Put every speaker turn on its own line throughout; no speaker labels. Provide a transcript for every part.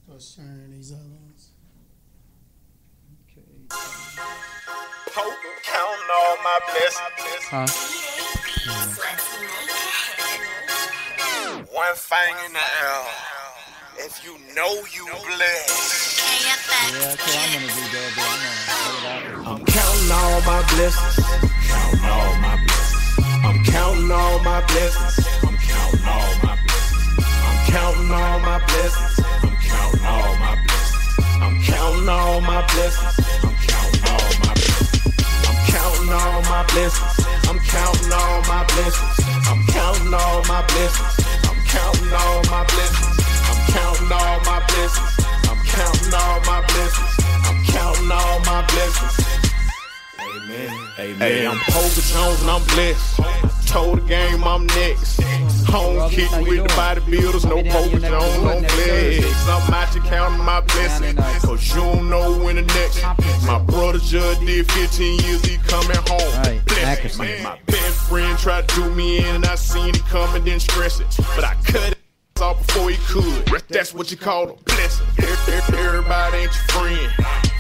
Or sharing these other ones.
Okay.
Counting all my blessings.
Huh?
One thing in the air. If you know you blessed.
Yeah, that's what I'm gonna do, Debbie.
I'm counting all my blessings. Counting all my blessings. I'm counting all my blessings. I'm counting all my blessings. I'm counting all my blessings. I'm counting all my blessings. I'm counting all my blessings. I'm counting all my blessings. I'm counting all my blessings. I'm counting all my blessings. I'm counting all my blessings. I'm counting all my blessings. I'm counting all my blessings. I'm counting all my blessings. I'm counting all my blessings. Amen. Amen. Hey, I'm Poker Jones and I'm blessed. Told the game I'm next. Home kick with the bodybuilders, no Poker Jones, no flex. I'm out here counting my blessings, cause you don't know when the next. My brother just did 15 years, he coming home. Bless me. My best friend tried to do me in and I seen it coming, didn't stress it. But I cut it off before he could. That's what you call a blessing. Everybody ain't your friend.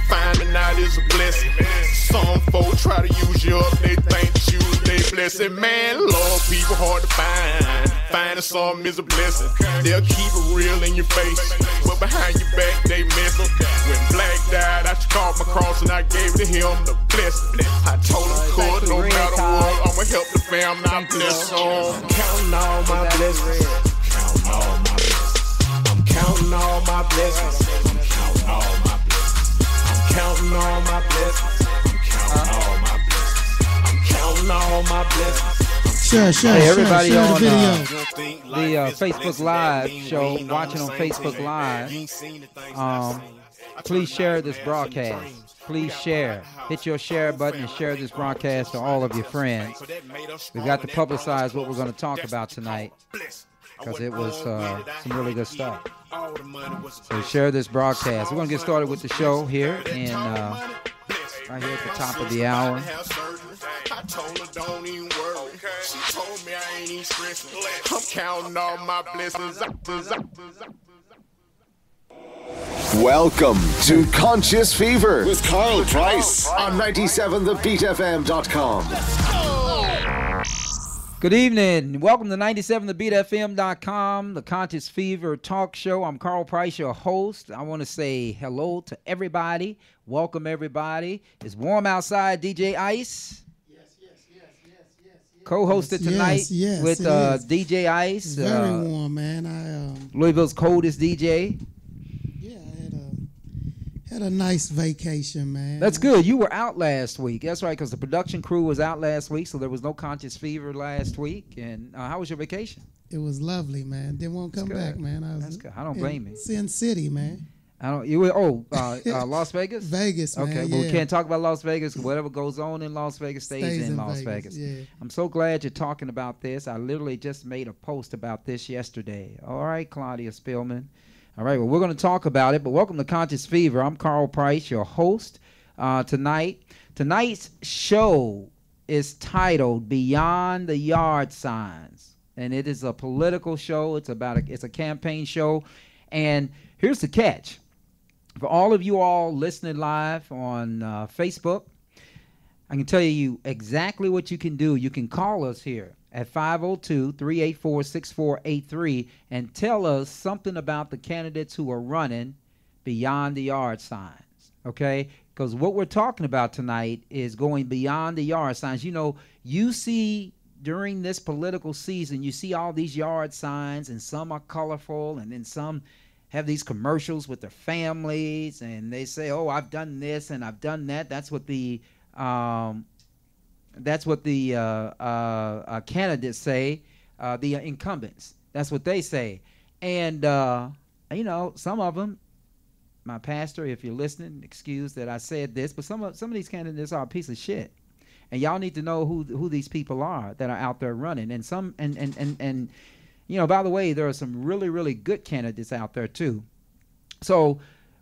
Finding out is a blessing. Some folks try to use you up, they think that you they blessing. Man, love people hard to find. Finding something is a blessing. They'll keep it real in your face, but behind your back they messing. When Black died, I called my cross and I gave it to him the blessing. I told him, "Cool, no matter what, I'ma help the family. I'm blessed on. Counting all my blessings. Counting all my blessings. I'm counting all my blessings. I'm counting all my blessings. I'm counting all my blessings. I'm counting all my blessings. I'm counting all my blessings.
Share
Hey, everybody
share
on
the video.
the Facebook Live show, watching on Facebook Live, please share this broadcast. Please share. Hit your share button and share this broadcast to all of your friends. We've got to publicize what we're going to talk about tonight, because it was some really good stuff. So share this broadcast. We're going to get started with the show here, and right here at the top of the hour.
I told her don't even worry. She told me I ain't even stressing. I'm counting all my blessings.
Welcome to Conscious Fever with Karl Price on 97thebeatfm.com.
Good evening. Welcome to 97thebeatfm.com, the Conscious Fever talk show. I'm Karl Price, your host. I want to say hello to everybody. Welcome, everybody. It's warm outside, DJ Ice. Co-hosted tonight with DJ Ice.
It's very warm, man.
Louisville's coldest DJ.
Yeah, I had a nice vacation, man.
That's good. You were out last week. That's right, because the production crew was out last week, so there was no Conscious Fever last week. And how was your vacation?
It was lovely, man. Didn't want to come back, man.
That's good. I don't blame you.
Sin City, man.
I don't. You were Las Vegas.
Vegas, man.
Okay, but we can't talk about Las Vegas. Whatever goes on in Las Vegas stays in Las Vegas.
Yeah.
I'm so glad you're talking about this. I literally just made a post about this yesterday. All right, Claudia Spillman. All right, well, we're going to talk about it. But welcome to Conscious Fever. I'm Karl Price, your host tonight. Tonight's show is titled "Beyond the Yard Signs," and it is a political show. It's a campaign show, and here's the catch. For all of you all listening live on Facebook, I can tell you exactly what you can do. You can call us here at 502-384-6483 and tell us something about the candidates who are running beyond the yard signs, okay? Because what we're talking about tonight is going beyond the yard signs. You know, you see during this political season, you see all these yard signs, and some are colorful, and then some have these commercials with their families, and they say, "Oh, I've done this and I've done that." That's what the candidates say, the incumbents. That's what they say, and you know, some of them. My pastor, if you're listening, excuse that I said this, but some of these candidates are a piece of shit, and y'all need to know who these people are that are out there running, and some and. You know, by the way, there are some really, really good candidates out there, too. So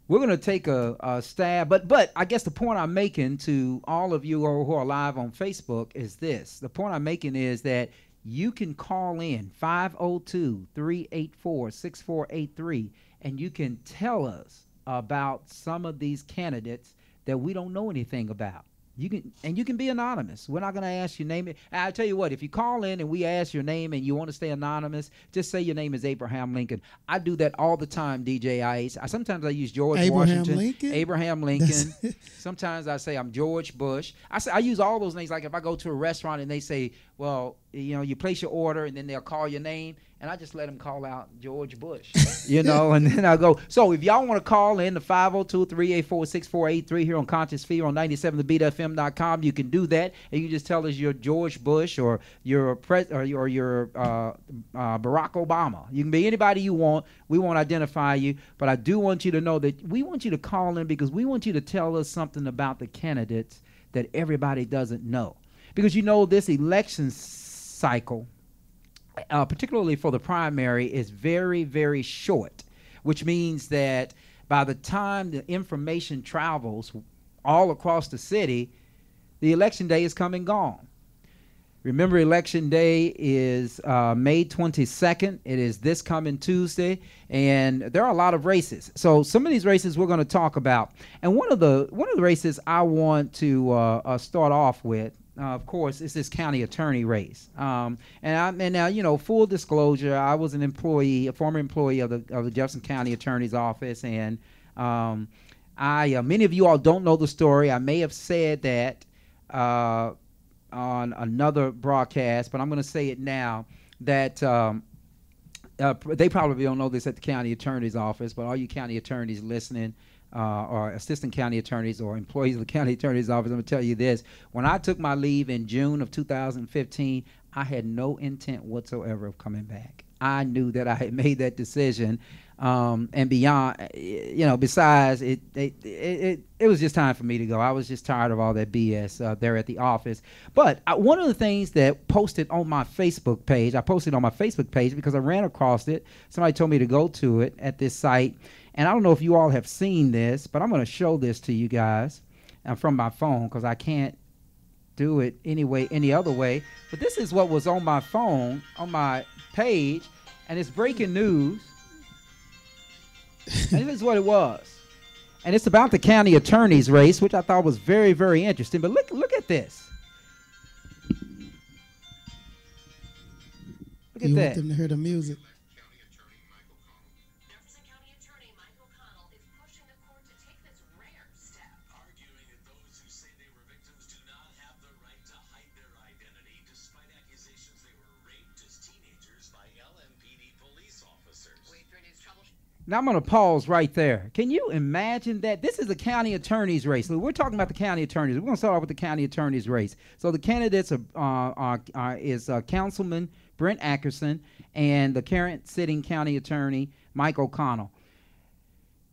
we're going to take a stab. But I guess the point I'm making to all of you who are live on Facebook is this. The point I'm making is that you can call in 502-384-6483 and you can tell us about some of these candidates that we don't know anything about. You can be anonymous. We're not going to ask your name. I'll tell you what, if you call in and we ask your name and you want to stay anonymous, just say your name is Abraham Lincoln. I do that all the time, DJ Ice. Sometimes I use George Washington. Abraham Lincoln. Sometimes I say I'm George Bush. I use all those names. Like if I go to a restaurant and they say, well, you place your order and then they'll call your name, and I just let them call out George Bush, and then I go. So if y'all want to call in the 502-384-6483 here on Conscious Fever on 97thebetfm.com, you can do that, and you just tell us you're George Bush or you're Barack Obama. You can be anybody you want. We won't identify you, but I do want you to know that we want you to call in because we want you to tell us something about the candidates that everybody doesn't know. Because this election cycle, particularly for the primary, is very, very short, which means that by the time the information travels all across the city, the election day is come and gone. Remember, election day is May 22nd. It is this coming Tuesday, and there are a lot of races. So some of these races we're going to talk about, and one of the races I want to start off with. Of course, it's this county attorney race. And now, full disclosure, I was a former employee of the Jefferson County Attorney's Office, and many of you all don't know the story. I may have said that on another broadcast, but I'm going to say it now that they probably don't know this at the county attorney's office, but all you county attorneys listening, or assistant county attorneys or employees of the county attorney's office, I'm going to tell you this. When I took my leave in June of 2015, I had no intent whatsoever of coming back. I knew that I had made that decision, and beyond, besides, it was just time for me to go. I was just tired of all that BS there at the office. But one of the things that posted on my Facebook page, I posted on my Facebook page because I ran across it. Somebody told me to go to it at this site. And I don't know if you all have seen this, but I'm going to show this to you guys from my phone because I can't do it any other way. But this is what was on my phone, on my page, and it's breaking news. And this is what it was. And it's about the county attorney's race, which I thought was very, very interesting. But look at this. Look at
you
that.
Want them to hear the music.
Now, I'm going to pause right there. Can you imagine that? This is a county attorney's race. So we're talking about the county attorneys. We're going to start off with the county attorney's race. So the candidates is Councilman Brent Ackerson and the current sitting county attorney, Mike O'Connell.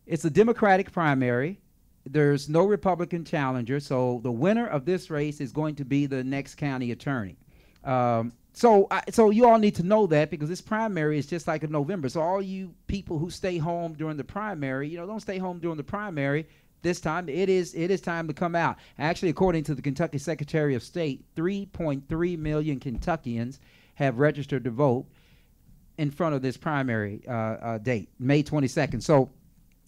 It's a Democratic primary. There's no Republican challenger. So the winner of this race is going to be the next county attorney. So you all need to know that because this primary is just like in November. So all you people who stay home during the primary, don't stay home during the primary. This time it is time to come out. Actually, according to the Kentucky Secretary of State, 3.3 million Kentuckians have registered to vote in front of this primary date, May 22nd. So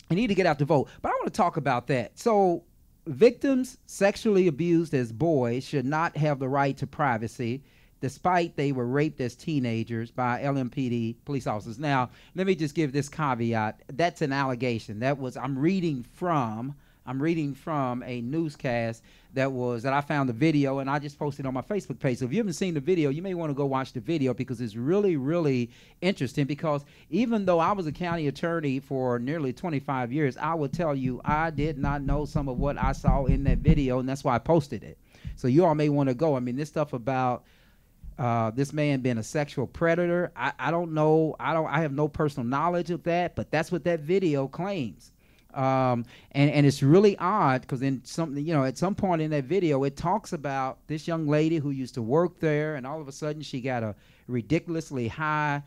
you need to get out to vote. But I want to talk about that. So victims sexually abused as boys should not have the right to privacy, despite they were raped as teenagers by LMPD police officers. Now, let me just give this caveat. That's an allegation. I'm reading from a newscast that I found the video, and I just posted on my Facebook page. So if you haven't seen the video, you may want to go watch the video because it's really, really interesting. Because even though I was a county attorney for nearly 25 years, I will tell you I did not know some of what I saw in that video, and that's why I posted it. So you all may want to go. I mean, this stuff about this man being a sexual predator, I don't know. I have no personal knowledge of that, but that's what that video claims. And it's really odd because at some point in that video, it talks about this young lady who used to work there, and all of a sudden she got a ridiculously high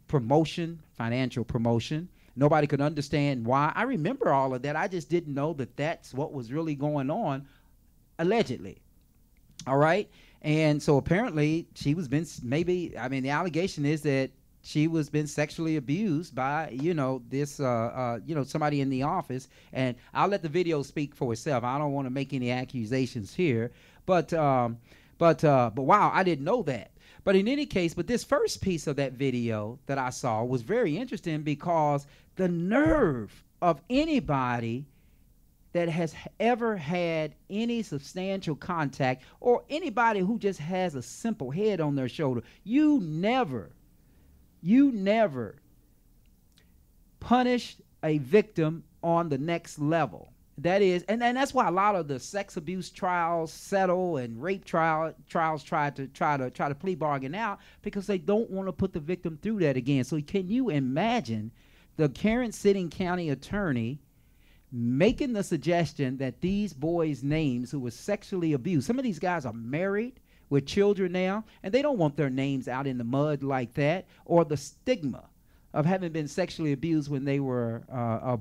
promotion, financial promotion. Nobody could understand why. I remember all of that. I just didn't know that that's what was really going on, allegedly. All right. And so apparently the allegation is that she was been sexually abused by, this, somebody in the office. And I'll let the video speak for itself. I don't want to make any accusations here, but wow, I didn't know that. But in any case, but this first piece of that video that I saw was very interesting, because the nerve of anybody that has ever had any substantial contact, or anybody who just has a simple head on their shoulder, you never punished a victim on the next level. That is, and that's why a lot of the sex abuse trials settle, and rape trials try to plea bargain out, because they don't want to put the victim through that again. So can you imagine the current sitting county attorney making the suggestion that these boys' names who were sexually abused, some of these guys are married with children now, and they don't want their names out in the mud like that, or the stigma of having been sexually abused when they were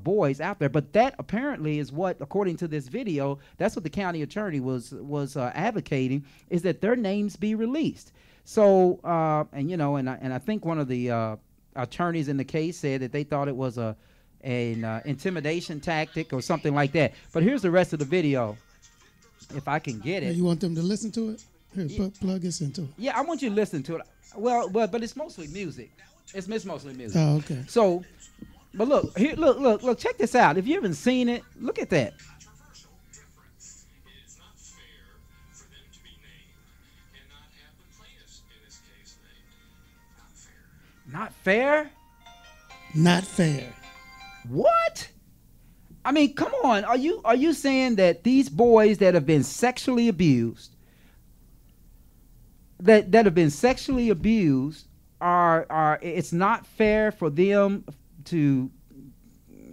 boys out there. But that apparently is what, according to this video, that's what the county attorney was advocating, is that their names be released. So, and I think one of the attorneys in the case said that they thought it was an intimidation tactic or something like that. But here's the rest of the video, if I can get it.
You want them to listen to it? Here, plug us into it.
Yeah, I want you to listen to it. Well, but it's mostly music. It's mostly music.
Oh, okay.
So, but look, here, look, check this out. If you haven't seen it, look at that. Not fair?
Not fair.
What? I mean, come on. Are you saying that these boys that have been sexually abused, that have been sexually abused, are it's not fair for them to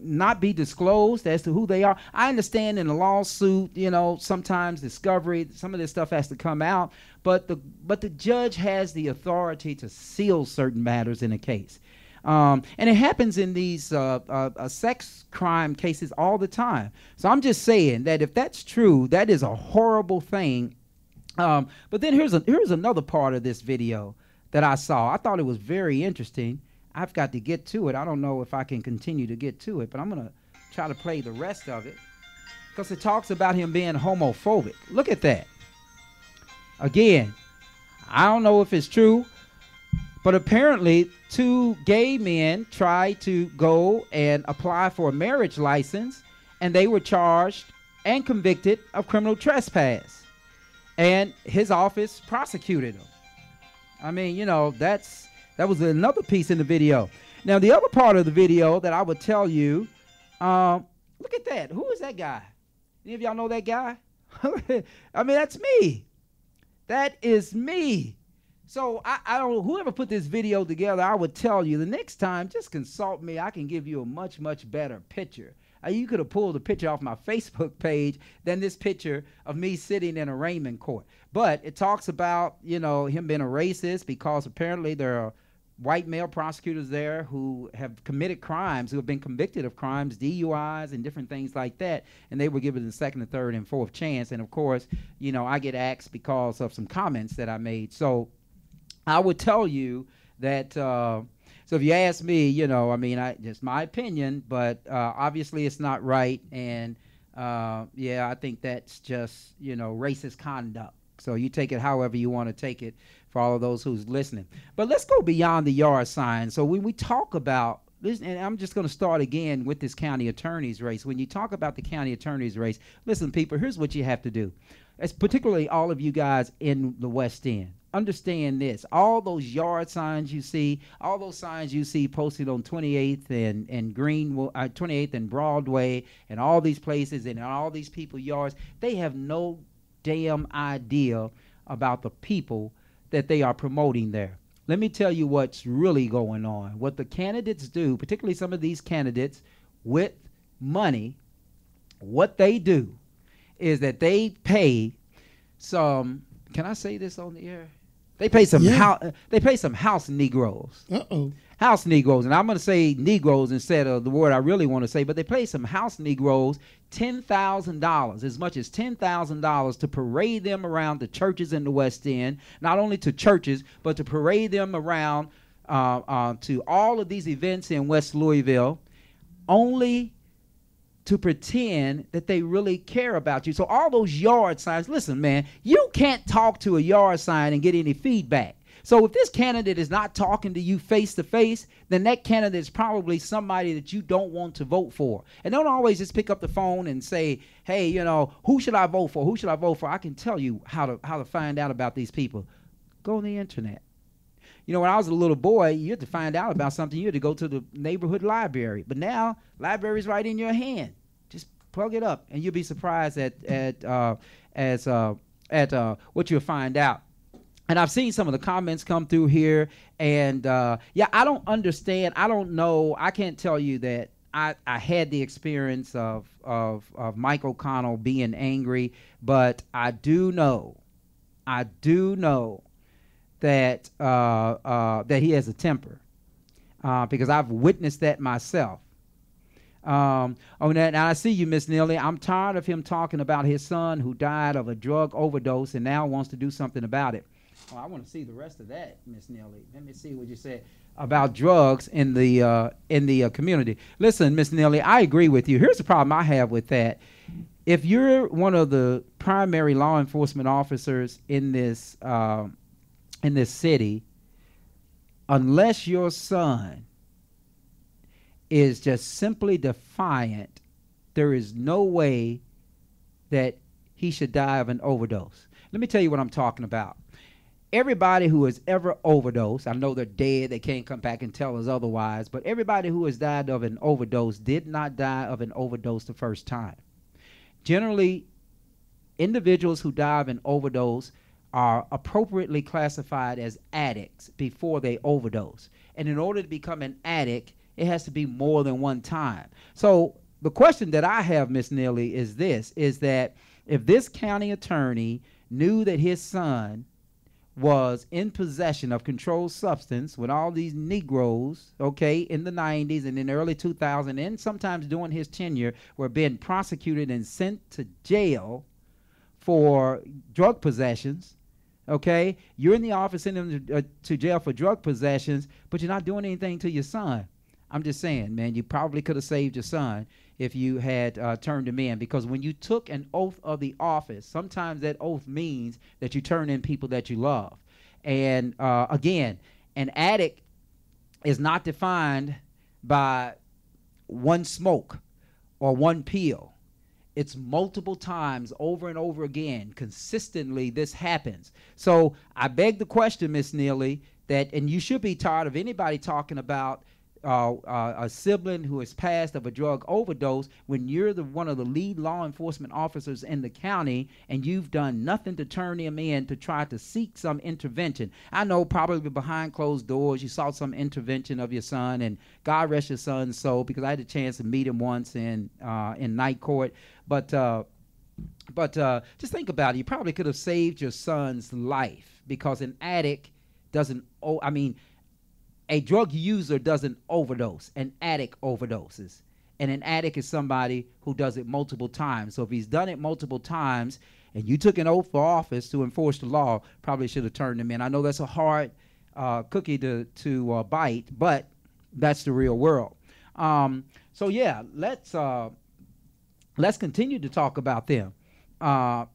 not be disclosed as to who they are? I understand in a lawsuit, sometimes discovery, some of this stuff has to come out, but the judge has the authority to seal certain matters in a case. And it happens in these sex crime cases all the time. So I'm just saying that if that's true, that is a horrible thing. But then here's another part of this video that I saw. I thought it was very interesting. I've got to get to it. I don't know if I can continue to get to it, but I'm going to try to play the rest of it, because it talks about him being homophobic. Look at that. Again, I don't know if it's true, but apparently 2 gay men tried to go and apply for a marriage license, and they were charged and convicted of criminal trespass. And his office prosecuted them. I mean, that was another piece in the video. Now, the other part of the video that I would tell you, look at that. Who is that guy? Any of y'all know that guy? I mean, that's me. That is me. So I don't know, whoever put this video together, I would tell you the next time, just consult me. I can give you a much, much better picture. You could have pulled a picture off my Facebook page than this picture of me sitting in arraignment court. But it talks about, him being a racist, because apparently there are white male prosecutors there who have committed crimes, who have been convicted of crimes, DUIs and different things like that, and they were given the second and third and fourth chance. And of course, I get axed because of some comments that I made. So I would tell you that, so if you ask me, just my opinion, but obviously it's not right. And I think that's just, racist conduct. So you take it however you want to take it, for all of those who's listening. But let's go beyond the yard sign. So when we talk about this, and I'm just going to start again with this county attorney's race. When you talk about the county attorney's race, listen, people, here's what you have to do. It's particularly all of you guys in the West End. Understand this. All those yard signs you see, all those signs you see posted on 28th and 28th and Broadway, and all these places and all these people yards, they have no damn idea about the people that they are promoting there. Let me tell you what's really going on. What the candidates do, particularly some of these candidates with money, what they do is that they pay some, can I say this on the air? They pay some house Negroes. House Negroes, and I'm going to say Negroes instead of the word I really want to say, but they pay some house Negroes $10,000, as much as $10,000, to parade them around the churches in the West End, not only to churches, but to parade them around to all of these events in West Louisville, only to pretend that they really care about you. So all those yard signs, listen, man, you can't talk to a yard sign and get any feedback. So if this candidate is not talking to you face to face, then that candidate is probably somebody that you don't want to vote for. And don't always just pick up the phone and say, hey, you know, who should I vote for? Who should I vote for? I can tell you how to find out about these people. Go on the internet. You know, when I was a little boy, you had to find out about something. You had to go to the neighborhood library. But now, library's right in your hand. Just plug it up, and you'll be surprised at what you'll find out. And I've seen some of the comments come through here, and yeah, I don't understand. I don't know. I can't tell you that I had the experience of Mike O'Connell being angry, but I do know that that he has a temper, because I've witnessed that myself. Now I see you, Miss Neely. I'm tired of him talking about his son who died of a drug overdose and now wants to do something about it. Oh, I want to see the rest of that, Miss Neely. Let me see what you said about drugs in the community. Listen, Miss Neely, I agree with you. Here's the problem I have with that. If you're one of the primary law enforcement officers in this city, unless your son is just simply defiant, there is no way that he should die of an overdose. Let me tell you what I'm talking about. Everybody who has ever overdosed, I know they're dead, they can't come back and tell us otherwise, but everybody who has died of an overdose did not die of an overdose the first time. Generally, individuals who die of an overdose are appropriately classified as addicts before they overdose. And in order to become an addict, it has to be more than one time. So the question that I have, Miss Neely, is this, is that if this county attorney knew that his son was in possession of controlled substance with all these Negroes, okay, in the 90s and in the early 2000s, and sometimes during his tenure, were being prosecuted and sent to jail for drug possessions, okay? You're in the office sending them to jail for drug possessions, but you're not doing anything to your son. I'm just saying, man, you probably could have saved your son if you had turned him in, because when you took an oath of the office, sometimes that oath means that you turn in people that you love. And again, an addict is not defined by one smoke or one pill. It's multiple times over and over again. Consistently, this happens. So I beg the question, Miss Neely, that, and you should be tired of anybody talking about a sibling who has passed of a drug overdose when you're one of the lead law enforcement officers in the county and you've done nothing to turn him in to try to seek some intervention. I know probably behind closed doors you saw some intervention of your son, and God rest your son's soul, because I had a chance to meet him once in night court. But just think about it. You probably could have saved your son's life, because an addict doesn't, a drug user doesn't overdose. An addict overdoses. And an addict is somebody who does it multiple times. So if he's done it multiple times and you took an oath for office to enforce the law, probably should have turned him in. I know that's a hard cookie to bite, but that's the real world. So yeah, let's continue to talk about them. And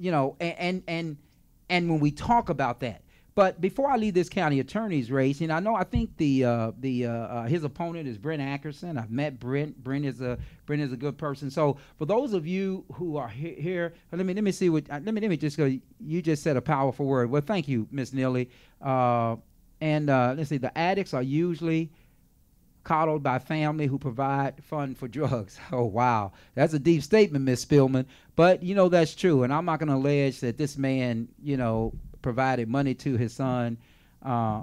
when we talk about that. But before I leave this county attorney's race, I think his opponent is Brent Ackerson. I've met Brent. Brent is a good person. So for those of you who are here, let me see what. Let me just go. You just said a powerful word. Well, thank you, Miss Neely. Let's see. The addicts are usually coddled by family who provide fund for drugs. Oh, wow. That's a deep statement, Miss Spillman. But, that's true. And I'm not going to allege that this man, provided money to his son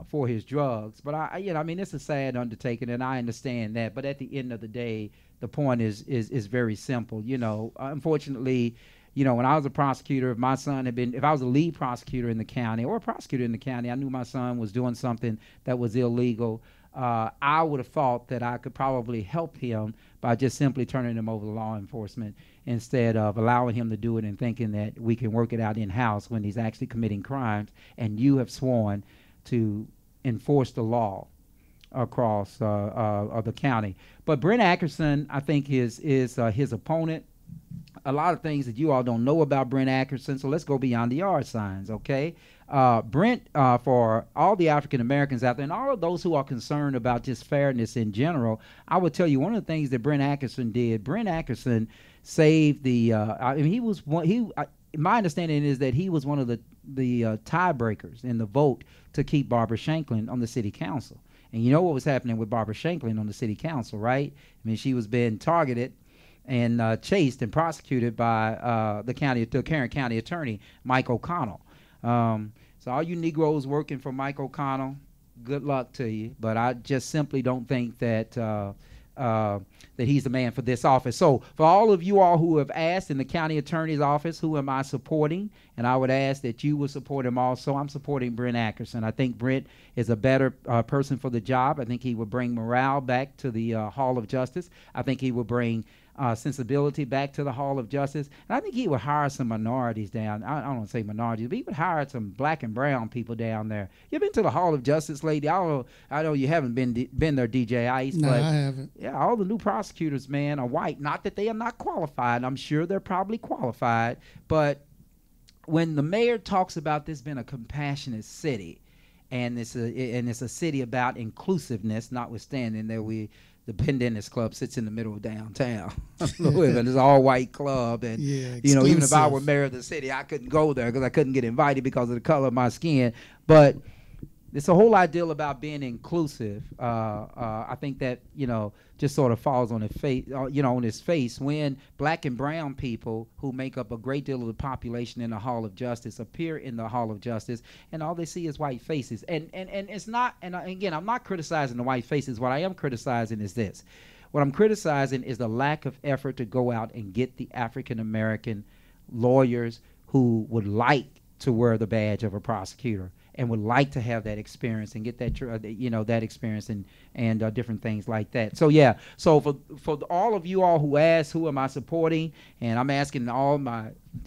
for his drugs. But it's a sad undertaking, and I understand that. But at the end of the day, the point is very simple. Unfortunately, when I was a prosecutor, if I was a lead prosecutor in the county or a prosecutor in the county, I knew my son was doing something that was illegal. I would have thought that I could probably help him by just simply turning him over to law enforcement instead of allowing him to do it and thinking that we can work it out in-house when he's actually committing crimes, and you have sworn to enforce the law. across the county. But Brent Ackerson, I think, is his opponent. A lot of things that you all don't know about Brent Ackerson, so let's go beyond the yard signs, okay? Brent, for all the African Americans out there and all of those who are concerned about just fairness in general, I would tell you one of the things that Brent Ackerson did. Brent Ackerson saved the. I mean, he was one. My understanding is that he was one of the tiebreakers in the vote to keep Barbara Shanklin on the city council. And you know what was happening with Barbara Shanklin on the city council, right? I mean, she was being targeted and chased and prosecuted by the Karen County Attorney, Mike O'Connell. So all you Negroes working for Mike O'Connell, good luck to you. But I just simply don't think that that he's the man for this office. So for all of you all who have asked in the county attorney's office, who am I supporting? And I would ask that you would support him also. I'm supporting Brent Ackerson. I think Brent is a better person for the job. I think he would bring morale back to the Hall of Justice. I think he would bring sensibility back to the Hall of Justice. And I think he would hire some minorities down. I don't want to say minorities, but he would hire some black and brown people down there. You been to the Hall of Justice lately? I know you haven't been there, DJ Ice.
No,
but
I haven't.
Yeah, all the new prosecutors, man, are white. Not that they are not qualified. I'm sure they're probably qualified. But when the mayor talks about this being a compassionate city, and it's a city about inclusiveness, notwithstanding that the Penn Dennis Club sits in the middle of downtown Louisville. It's an all-white club, and you know, even if I were mayor of the city, I couldn't go there because I couldn't get invited because of the color of my skin. But it's a whole ideal about being inclusive. I think that, you know, just sort of falls on its face, on its face when black and brown people who make up a great deal of the population in the Hall of Justice appear in the Hall of Justice, and all they see is white faces. And it's not. And again, I'm not criticizing the white faces. What I am criticizing is this. What I'm criticizing is the lack of effort to go out and get the African American lawyers who would like to wear the badge of a prosecutor and would like to have that experience and get that, that experience and different things like that. So yeah, so for all of you all who ask, who am I supporting? And I'm asking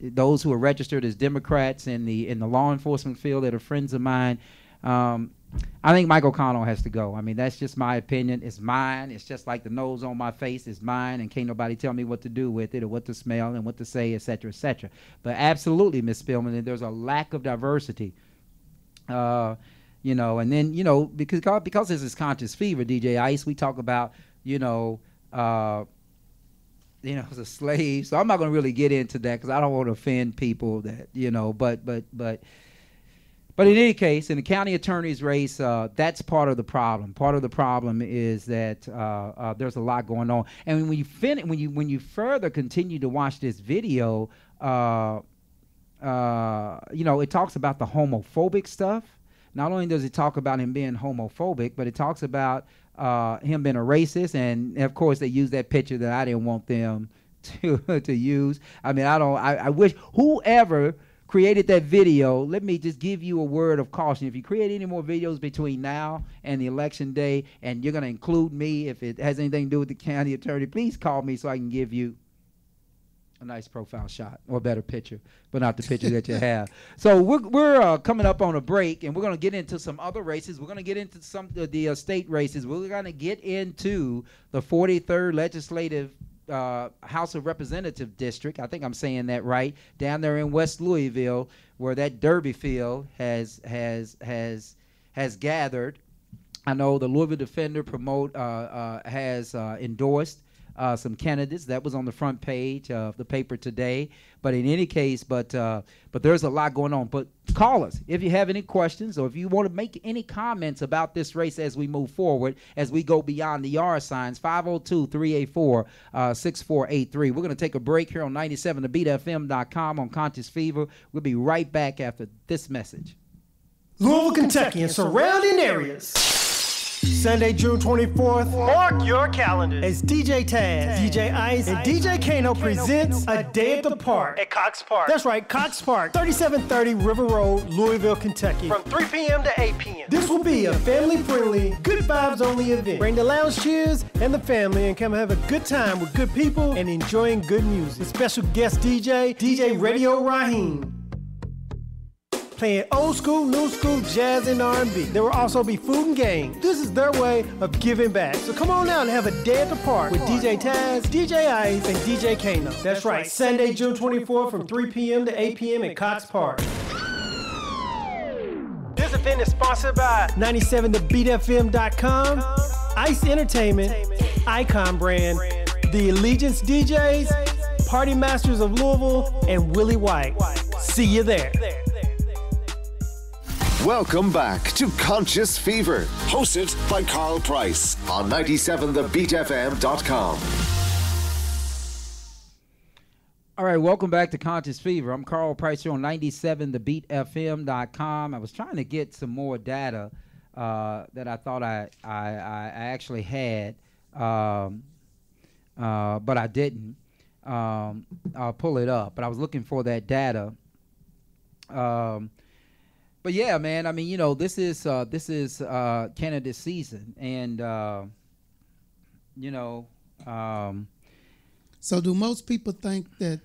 those who are registered as Democrats in the law enforcement field that are friends of mine. I think Mike O'Connell has to go. I mean, that's just my opinion. It's mine. It's just like the nose on my face is mine, and can't nobody tell me what to do with it or what to smell and what to say, et cetera, et cetera. But absolutely, Ms. Spillman, there's a lack of diversity. And then, because this is conscious fever, DJ Ice, we talk about, the slaves. So I'm not going to really get into that because I don't want to offend people that, but in any case, in the county attorney's race, that's part of the problem. Part of the problem is that there's a lot going on. And when you further continue to watch this video, it talks about the homophobic stuff. Not only does it talk about him being homophobic, but it talks about him being a racist. And of course, they use that picture that I didn't want them to use. I mean, I wish whoever created that video, let me just give you a word of caution. If you create any more videos between now and the election day, and you're going to include me, if it has anything to do with the county attorney, please call me so I can give you a nice profile shot or a better picture, but not the picture that you have. So we're coming up on a break, and we're going to get into some other races. We're going to get into some of the state races. We're going to get into the 43rd Legislative House of Representative District. I think I'm saying that right, down there in West Louisville, where that Derby field has gathered. I know the Louisville Defender has endorsed some candidates. That was on the front page of the paper today. But in any case, but there's a lot going on. But call us if you have any questions or if you want to make any comments about this race as we move forward, as we go beyond the yard signs. 502-384-6483. We're going to take a break here on 97thebeatfm.com on Conscious Fever. We'll be right back after this message.
Louisville, Kentucky, and surrounding areas. Sunday, June 24th. Mark your calendars. As DJ Taz, DJ Ice, and DJ Kano presents A Day at the Park at Cox Park. That's right, Cox Park, 3730 River Road, Louisville, Kentucky. From 3 p.m. to 8 p.m. This will be a family-friendly, good vibes-only event. Bring the lounge chairs and the family and come have a good time with good people and enjoying good music. With special guest DJ Radio Raheem. playing old school, new school, jazz, and R&B. There will also be food and games. This is their way of giving back. So come on down and have a day at the park with DJ Taz, DJ Ice, and DJ Kano. That's right, Sunday, June 24th from 3 p.m. to 8 p.m. at Cox Park. This event is sponsored by 97thebeatfm.com, Ice Entertainment, Icon Brand, The Allegiance DJs, Party Masters of Louisville, and Willie White. See you there.
Welcome back to Conscious Fever, hosted by Karl Price on 97thebeatfm.com.
All right, welcome back to Conscious Fever. I'm Karl Price here on 97thebeatfm.com. I was trying to get some more data that I thought I actually had, but I didn't. I'll pull it up, but I was looking for that data. But yeah, man, I mean, you know, this is candidate season, and you know.
So do most people think that,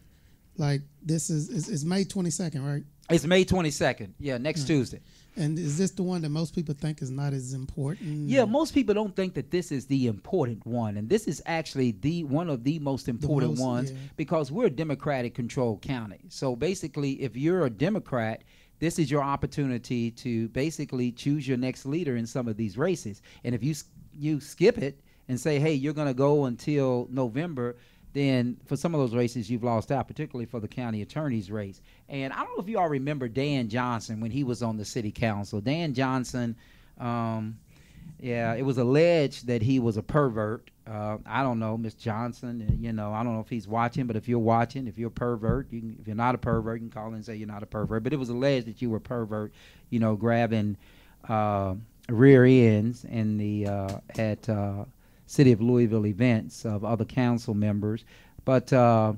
like, this is May 22nd, right?
It's May 22nd. Yeah, next Tuesday.
And is this the one that most people think is not as important?
Yeah, most people don't think that this is the important one, and this is actually one of the most important ones, yeah, because we're a Democratic-controlled county. So basically, if you're a Democrat, this is your opportunity to basically choose your next leader in some of these races. And if you skip it and say, hey, you're going to go until November, then for some of those races you've lost out, particularly for the county attorney's race. And I don't know if you all remember Dan Johnson when he was on the city council. Dan Johnson, it was alleged that he was a pervert. I don't know, Miss Johnson, you know, I don't know if he's watching, but if you're watching, if you're a pervert, if you're not a pervert, you can call in and say you're not a pervert. But it was alleged that you were a pervert, you know, grabbing rear ends in the at City of Louisville events of other council members. But I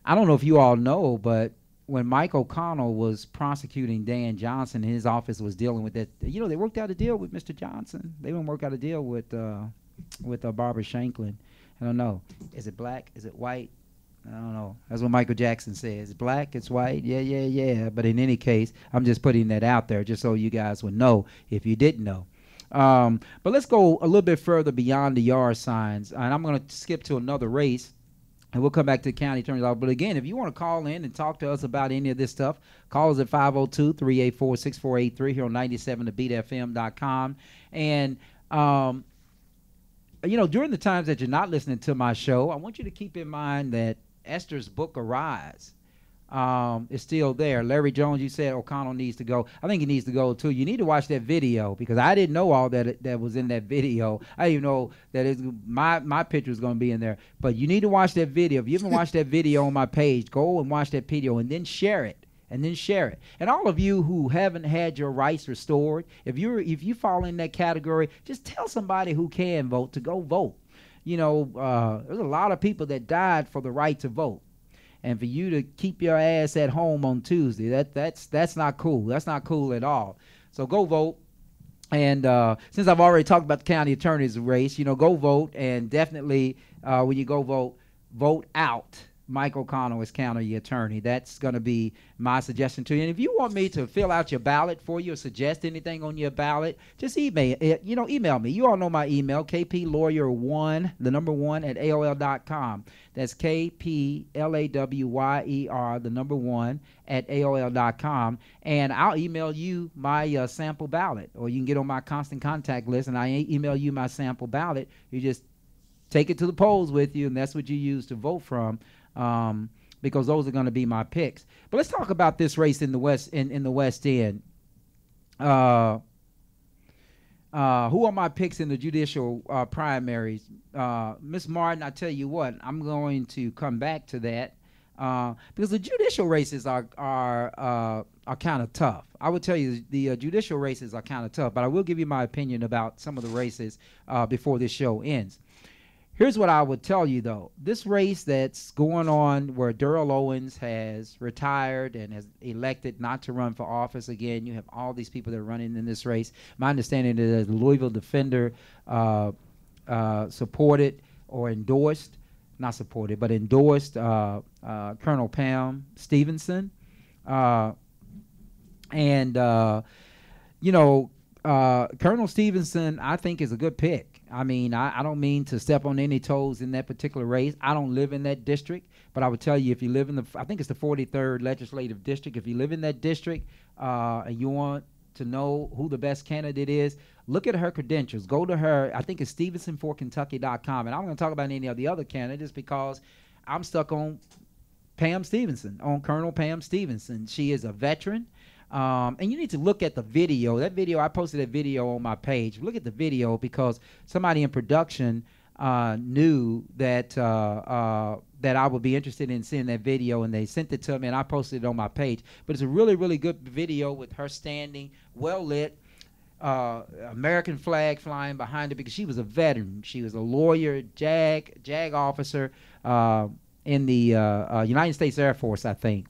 don't know if you all know, but when Mike O'Connell was prosecuting Dan Johnson, his office was dealing with that. You know, they worked out a deal with Mr. Johnson. They didn't work out a deal with Barbara Shanklin. I don't know. Is it black? Is it white? I don't know. That's what Michael Jackson says. It's black, it's white. Yeah. But in any case, I'm just putting that out there just so you guys would know if you didn't know. But let's go a little bit further beyond the yard signs, and I'm going to skip to another race, and we'll come back to the county attorney's office. But again, if you want to call in and talk to us about any of this stuff, call us at 502-384-6483 here on 97thebeatfm.com. And you know, during the times that you're not listening to my show, I want you to keep in mind that Esther's book Arise is still there. Larry Jones, you said O'Connell needs to go. I think he needs to go too. You need to watch that video, because I didn't know all that was in that video. I didn't even know that my picture was going to be in there. But you need to watch that video. If you haven't watched that video on my page, go and watch that video and then share it. And all of you who haven't had your rights restored, if you fall in that category, just tell somebody who can vote to go vote. You know, there's a lot of people that died for the right to vote. And for you to keep your ass at home on Tuesday, that's not cool. That's not cool at all. So go vote. And since I've already talked about the county attorney's race, you know, go vote. And definitely when you go vote, vote out Mike O'Connell as county attorney. That's going to be my suggestion to you. And if you want me to fill out your ballot for you or suggest anything on your ballot, just email me. You all know my email, kplawyer1, the number 1 at AOL.com. That's KPLAWYER, the number 1 at AOL.com. And I'll email you my sample ballot, or you can get on my constant contact list and I email you my sample ballot. You just take it to the polls with you, and that's what you use to vote from. Because those are going to be my picks. But let's talk about this race in the West in the West End. Who are my picks in the judicial primaries? Miss Martin, I tell you what, I'm going to come back to that because the judicial races are kind of tough. I would tell you the judicial races are kind of tough, but I will give you my opinion about some of the races before this show ends. Here's what I would tell you, though. This race that's going on where Darrell Owens has retired and has elected not to run for office again, you have all these people that are running in this race. My understanding is the Louisville Defender supported or endorsed, not supported, but endorsed Colonel Pam Stevenson. And Colonel Stevenson, I think, is a good pick. I mean, I don't mean to step on any toes in that particular race. I don't live in that district, but I would tell you, if you live in I think it's the 43rd legislative district. If you live in that district and you want to know who the best candidate is, look at her credentials. Go to her. I think it's StevensonForKentucky.com. And I'm going to talk about any of the other candidates because I'm stuck on Pam Stevenson, on Colonel Pam Stevenson. She is a veteran. And you need to look at the video. That video, I posted that video on my page. Look at the video because somebody in production knew that that I would be interested in seeing that video, and they sent it to me, and I posted it on my page. But it's a really, really good video with her standing, well lit, American flag flying behind her because she was a veteran. She was a lawyer, JAG officer in the United States Air Force, I think.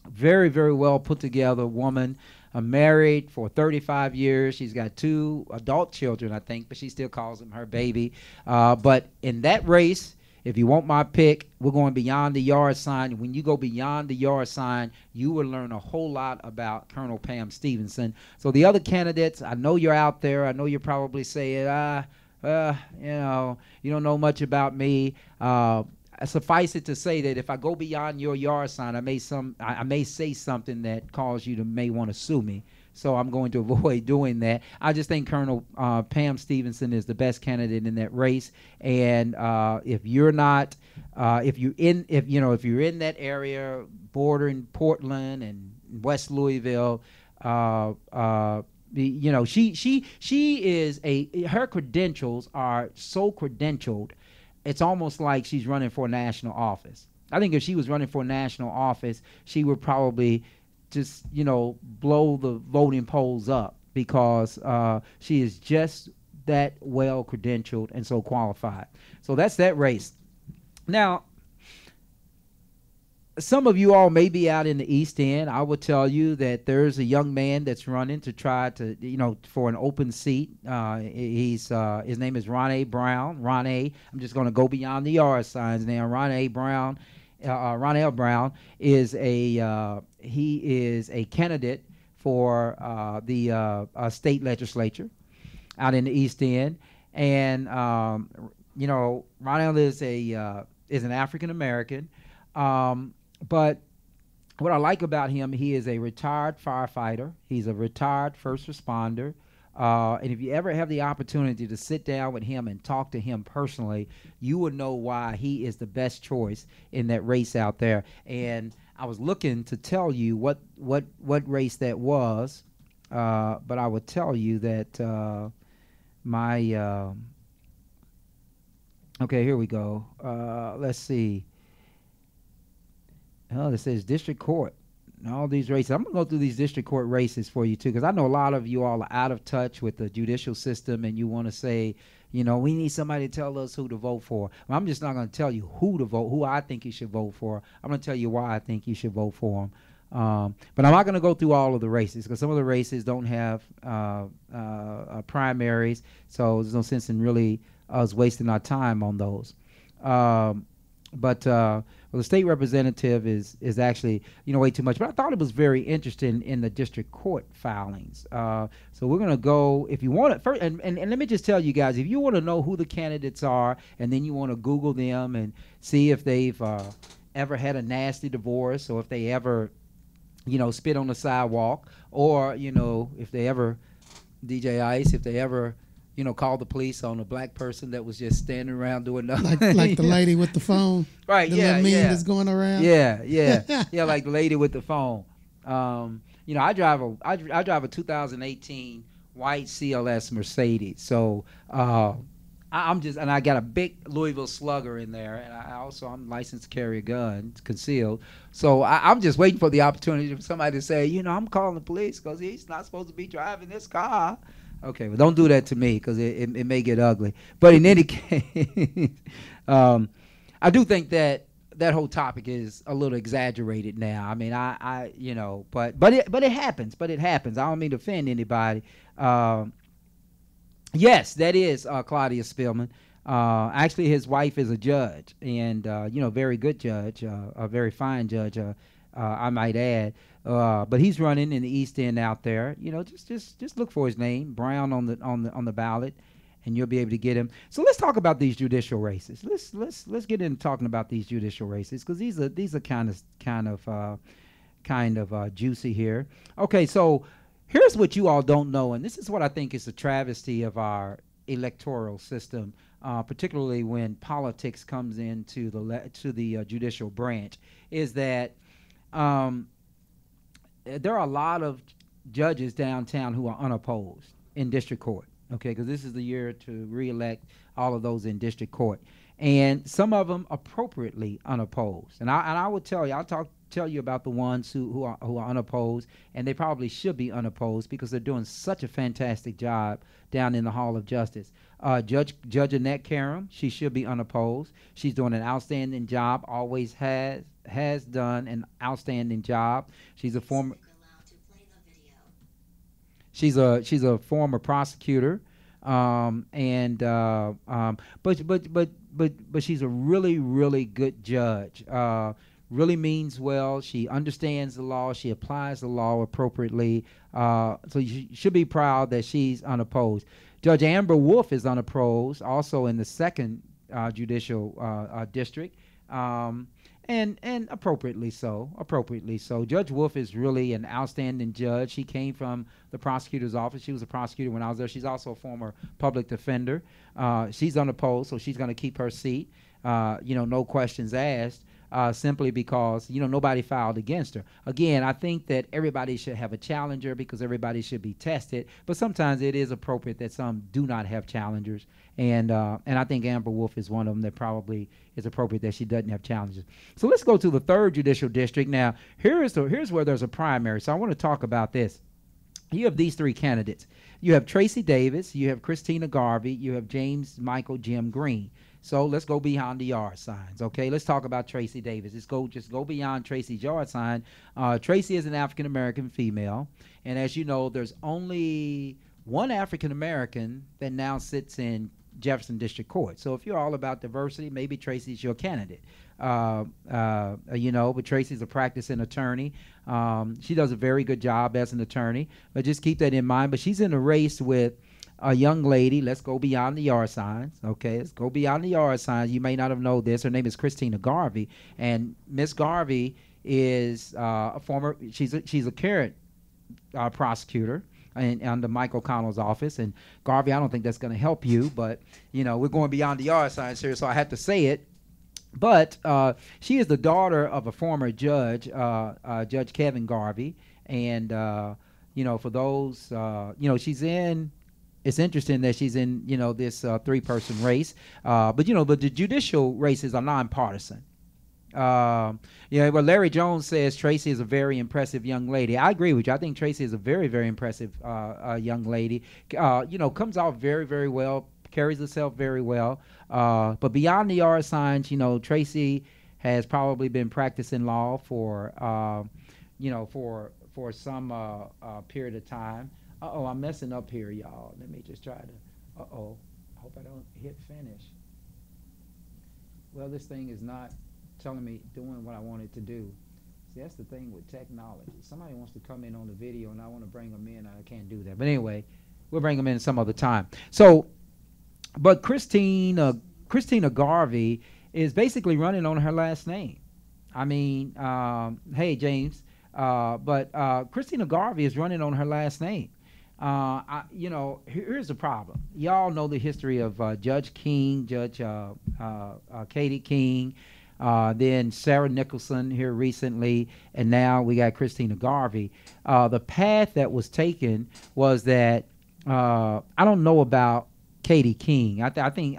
Very, very well put together woman, married for 35 years. She's got 2 adult children, I think, but she still calls them her baby. But in that race, if you want my pick, we're going beyond the yard sign. When you go beyond the yard sign, you will learn a whole lot about Colonel Pam Stevenson. So the other candidates, I know you're out there. I know you're probably saying, you don't know much about me. Suffice it to say that if I go beyond your yard sign, I may say something that cause you to may want to sue me. So I'm going to avoid doing that. I just think Colonel Pam Stevenson is the best candidate in that race. And if you're not, if you're in that area bordering Portland and West Louisville, she is her credentials are so credentialed. It's almost like she's running for national office. I think if she was running for national office, she would probably just, blow the voting polls up because she is just that well credentialed and so qualified. So that's that race. Now, some of you all may be out in the East End. I will tell you that there's a young man that's running to try to, for an open seat. His name is Ronnie Brown. Ronnie, I'm just going to go beyond the yard signs now. Ronnie Brown, Ronell Brown is he is a candidate for the state legislature out in the East End, and Ronell is an African American. But what I like about him, he is a retired firefighter. He's a retired first responder. And if you ever have the opportunity to sit down with him and talk to him personally, you will know why he is the best choice in that race out there. And I was looking to tell you what race that was, but I would tell you that okay, here we go. Let's see. Oh, it says district court. All these races. I'm going to go through these district court races for you, too, because I know a lot of you all are out of touch with the judicial system, and you want to say, we need somebody to tell us who to vote for. Well, I'm just not going to tell you who I think you should vote for. I'm going to tell you why I think you should vote for them. But I'm not going to go through all of the races because some of the races don't have primaries, so there's no sense in really us wasting our time on those. Well, the state representative is actually, way too much. But I thought it was very interesting in the district court filings. So we're going to go, if you want to, first, and let me just tell you guys, if you want to know who the candidates are, and then you want to Google them and see if they've ever had a nasty divorce, or if they ever, spit on the sidewalk, or, if they ever, DJ Ice, if they ever, call the police on a black person that was just standing around doing nothing.
Like the lady with the phone.
Right,
the little meme that's going around.
Yeah, like the lady with the phone. I drive a 2018 white CLS Mercedes. So I got a big Louisville Slugger in there, and I'm licensed to carry a gun, it's concealed. So I'm just waiting for the opportunity for somebody to say, I'm calling the police because he's not supposed to be driving this car. Okay, well, don't do that to me because it may get ugly. But in any case, I do think that whole topic is a little exaggerated now. I mean, but it happens. But it happens. I don't mean to offend anybody. Yes, that is Claudia Spillman. Actually, his wife is a judge, and very good judge, a very fine judge. I might add. But he's running in the East End out there. You know, just look for his name, Brown, on the ballot, and you'll be able to get him. So let's talk about these judicial races. Let's get into talking about these judicial races, because these are kind of juicy here. Okay, so here's what you all don't know, and this is what I think is a travesty of our electoral system, particularly when politics comes into the judicial branch, is that there are a lot of judges downtown who are unopposed in district court, okay, because this is the year to reelect all of those in district court, and some of them appropriately unopposed. And I would tell you, tell you about the ones who are unopposed, and they probably should be unopposed because they're doing such a fantastic job down in the Hall of Justice. Judge Annette Karam, she should be unopposed. She's doing an outstanding job, always has done an outstanding job. She's a former she's a former prosecutor, but she's a really good judge. Really means well. She understands the law. She applies the law appropriately. So you should be proud that she's unopposed. Judge Amber Wolf is unopposed, also in the second judicial district, and appropriately so. Judge Wolf is really an outstanding judge. She came from the prosecutor's office. She was a prosecutor when I was there. She's also a former public defender. She's unopposed, so she's going to keep her seat. No questions asked. Simply because, nobody filed against her. Again, I think that everybody should have a challenger because everybody should be tested, but sometimes it is appropriate that some do not have challengers, and I think Amber Wolf is one of them that probably is appropriate that she doesn't have challengers. So let's go to the third judicial district. Now, here's where there's a primary, so I want to talk about this. You have these three candidates. You have Tracy Davis, you have Christina Garvey, you have James Michael Jim Green. So let's go beyond the yard signs, okay? Let's talk about Tracy Davis. Just go beyond Tracy's yard sign. Tracy is an African-American female, and as you know, there's only one African-American that now sits in Jefferson District Court. So if you're all about diversity, maybe Tracy's your candidate. But Tracy's a practicing attorney. She does a very good job as an attorney, but just keep that in mind. But she's in a race with a young lady. Let's go beyond the yard signs. Okay, let's go beyond the yard signs. You may not have known this. Her name is Christina Garvey, and Miss Garvey is she's a current prosecutor under Michael Connell's office. And Garvey, I don't think that's going to help you, but we're going beyond the yard signs here, so I have to say it. But she is the daughter of a former judge, Judge Kevin Garvey, and for those, she's in. It's interesting that she's in, this three-person race. But the judicial races are nonpartisan. But Larry Jones says Tracy is a very impressive young lady. I agree with you. I think Tracy is a very, very impressive young lady. Comes off very, very well, carries herself very well. But beyond the yard signs, Tracy has probably been practicing law for some period of time. Uh-oh, I'm messing up here, y'all. Let me just try to, uh-oh, I hope I don't hit finish. Well, this thing is not doing what I want it to do. See, that's the thing with technology. Somebody wants to come in on the video, and I want to bring them in, and I can't do that. But anyway, we'll bring them in some other time. So, but Christina Garvey is basically running on her last name. I mean, hey, James, but Christina Garvey is running on her last name. Here's the problem. Y'all know the history of Judge King, Judge Katie King, then Sarah Nicholson here recently, and now we got Christina Garvey. The path that was taken was that I don't know about Katie King. I think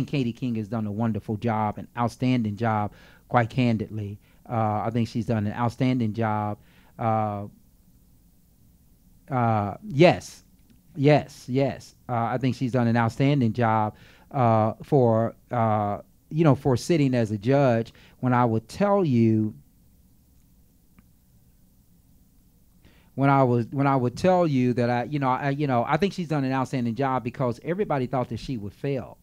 Katie King has done a wonderful job, an outstanding job, quite candidly. I think she's done an outstanding job. Yes. I think she's done an outstanding job for sitting as a judge. When I would tell you that I think she's done an outstanding job because everybody thought that she would fail,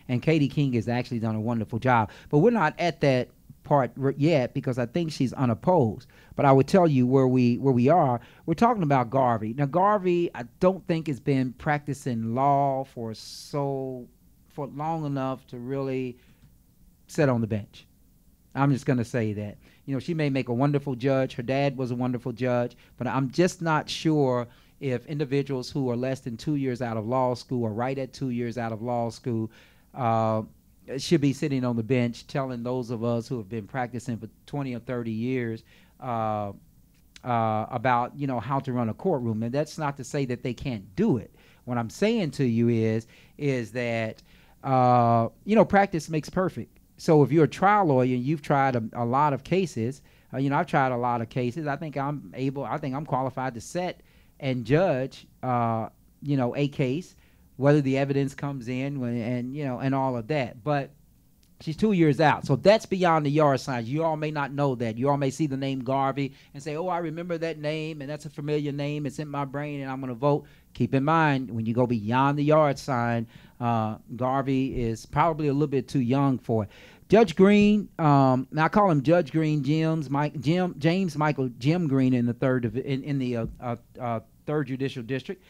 and Katie King has actually done a wonderful job. But we're not at that part yet because I think she's unopposed. But I would tell you where we are. We're talking about Garvey. Now, Garvey, I don't think has been practicing law for long enough to really sit on the bench. I'm just going to say that. You know, she may make a wonderful judge. Her dad was a wonderful judge. But I'm just not sure if individuals who are less than 2 years out of law school or right at 2 years out of law school should be sitting on the bench telling those of us who have been practicing for 20 or 30 years about, you know, how to run a courtroom. And that's not to say that they can't do it. What I'm saying to you is that, you know, practice makes perfect. So if you're a trial lawyer and you've tried a lot of cases, you know, I've tried a lot of cases. I think I'm qualified to set and judge, you know, a case, whether the evidence comes in and, you know, and all of that. But she's 2 years out. So that's beyond the yard signs. You all may not know that. You all may see the name Garvey and say, oh, I remember that name, and that's a familiar name. It's in my brain, and I'm going to vote. Keep in mind, when you go beyond the yard sign, Garvey is probably a little bit too young for it. Judge Green, now I call him Judge Green, James Michael Jim Green in the third judicial district.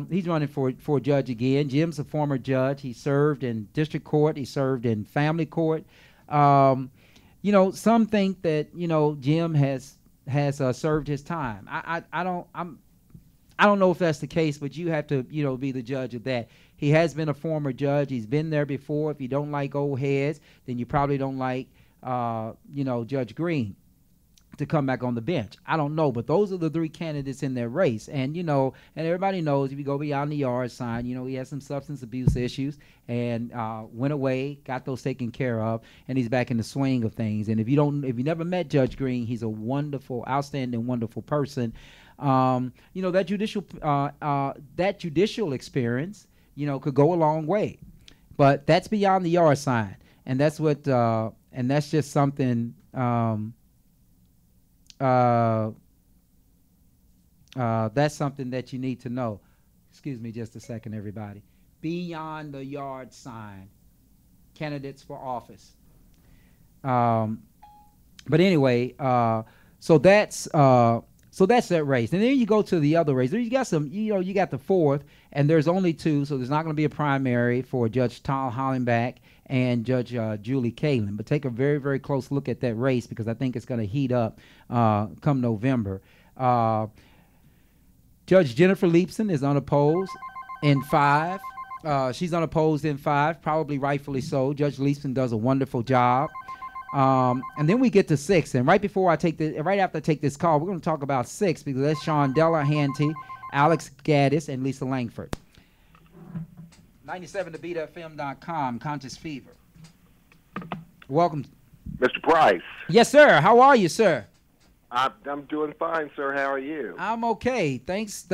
He's running for judge again. Jim's a former judge. He served in district court. He served in family court. You know, some think that, you know, Jim has served his time. I don't know if that's the case, but you have to, you know, be the judge of that. He has been a former judge. He's been there before. If you don't like old heads, then you probably don't like, you know, Judge Green to come back on the bench. I don't know, but those are the three candidates in their race. And, you know, and everybody knows if you go beyond the yard sign, you know, he has some substance abuse issues and went away, got those taken care of, and he's back in the swing of things. And if you never met Judge Green, he's a wonderful, outstanding, wonderful person. You know, that judicial experience, you know, could go a long way, but that's beyond the yard sign. And that's what, and that's just something, that's something that you need to know. Excuse me just a second, everybody. Beyond the yard sign, candidates for office. But anyway, so that's that race. And then you go to the other race. You got some, you know, you got the fourth, and there's only two, so there's not going to be a primary for Judge Tal Hollenbach and Judge Julie Kalin. But take a very, very close look at that race because I think it's going to heat up come November. Judge Jennifer Leapson is unopposed in 5. She's unopposed in 5, probably rightfully so. Judge Leapson does a wonderful job. And then we get to 6, and right after I take this call, we're going to talk about 6 because that's Sean Delahanty, Alex Gaddis, and Lisa Langford. 97tobeatfm.com, Conscious Fever. Welcome.
Mr. Price.
Yes, sir. How are you, sir?
I'm doing fine, sir. How are you?
I'm okay. Thanks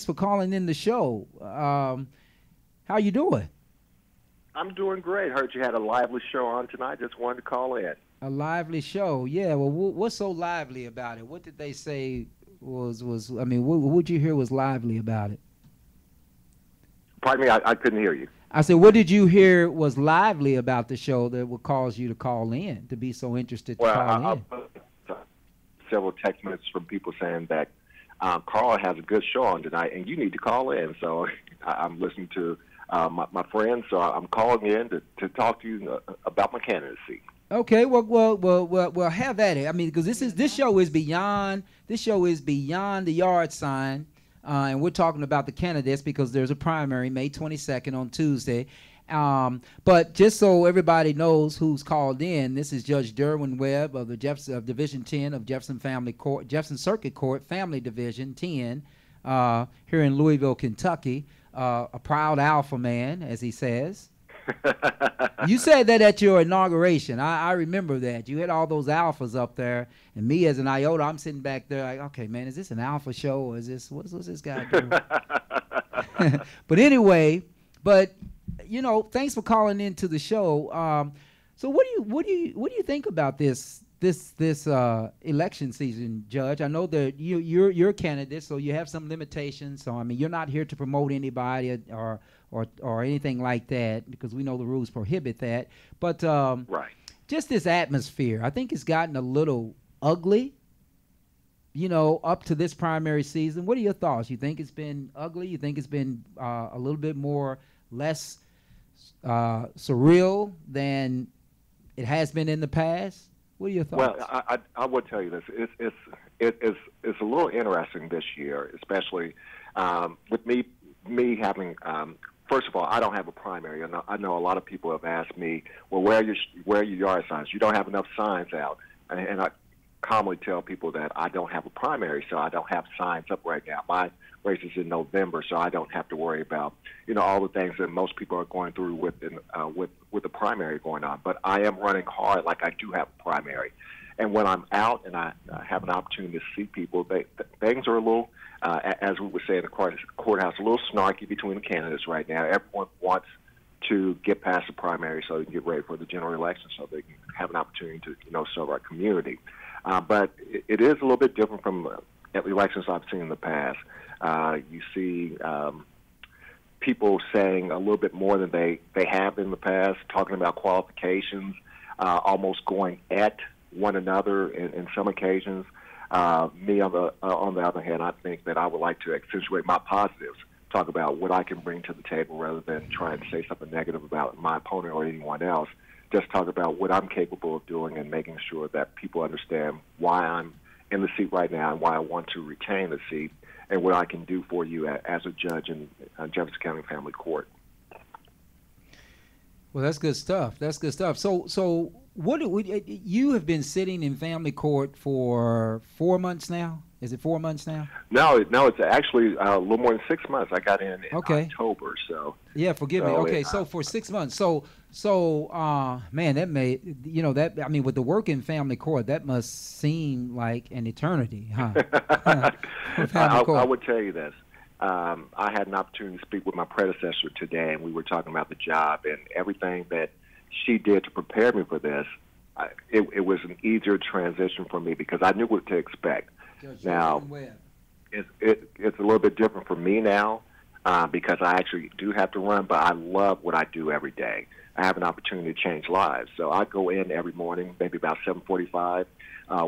for calling in the show. How you doing?
I'm doing great. Heard you had a lively show on tonight. Just wanted to call in.
A lively show, yeah. Well, what's so lively about it? What did they say was? I mean, what would you hear was lively about it?
Pardon me, I couldn't hear you.
I said, what did you hear was lively about the show that would cause you to call in, to be so interested to call in?
Several text messages from people saying that Karl has a good show on tonight, and you need to call in. So I'm listening to my friends, so I'm calling in to talk to you about my candidacy.
Okay, well, have at it. I mean, because this show is beyond the yard sign, and we're talking about the candidates because there's a primary May 22nd on Tuesday. But just so everybody knows who's called in, this is Judge Derwin Webb of the Division 10 of Jefferson Circuit Court, Family Division 10, here in Louisville, Kentucky. A proud alpha man, as he says. You said that at your inauguration. I remember that. You had all those alphas up there, and me as an iota, I'm sitting back there like, okay, man, is this an alpha show or is this what's this guy doing? But anyway, you know, thanks for calling into the show. So what do you think about this election season, Judge? I know that you're a candidate, so you have some limitations. So I mean, you're not here to promote anybody or anything like that because we know the rules prohibit that. But
right.
just this atmosphere. I think it's gotten a little ugly, up to this primary season. What are your thoughts? You think it's been ugly? You think it's been a little bit less surreal than it has been in the past? What are your thoughts?
Well, I would tell you this. It's a little interesting this year, especially with me having. First of all, I don't have a primary. I know a lot of people have asked me, well, where are your yard signs? You don't have enough signs out, and I commonly tell people that I don't have a primary, so I don't have signs up right now. My race is in November, so I don't have to worry about all the things that most people are going through with the primary going on. But I am running hard like I do have a primary, and when I'm out and I have an opportunity to see people, things are a little, as we would say in the courthouse, a little snarky between the candidates right now. Everyone wants to get past the primary so they can get ready for the general election, so they can have an opportunity to serve our community. But it is a little bit different from elections I've seen in the past. You see people saying a little bit more than they have in the past, talking about qualifications, almost going at one another in some occasions. Me, on the other hand, I think that I would like to accentuate my positives, talk about what I can bring to the table rather than trying to say something negative about my opponent or anyone else. Just talk about what I'm capable of doing and making sure that people understand why I'm in the seat right now and why I want to retain the seat and what I can do for you as a judge in Jefferson County Family Court.
Well, that's good stuff. That's good stuff. So you have been sitting in family court for 4 months now? Is it 4 months now?
No, it's actually a little more than 6 months. I got in October, so.
Yeah, forgive me. Okay, so for 6 months. Man, that may, with the work in family court, that must seem like an eternity, huh?
I would tell you this. I had an opportunity to speak with my predecessor today, and we were talking about the job and everything that she did to prepare me for this. It was an easier transition for me because I knew what to expect. Now, it's a little bit different for me now because I actually do have to run, but I love what I do every day. I have an opportunity to change lives. So I go in every morning, maybe about 7:45,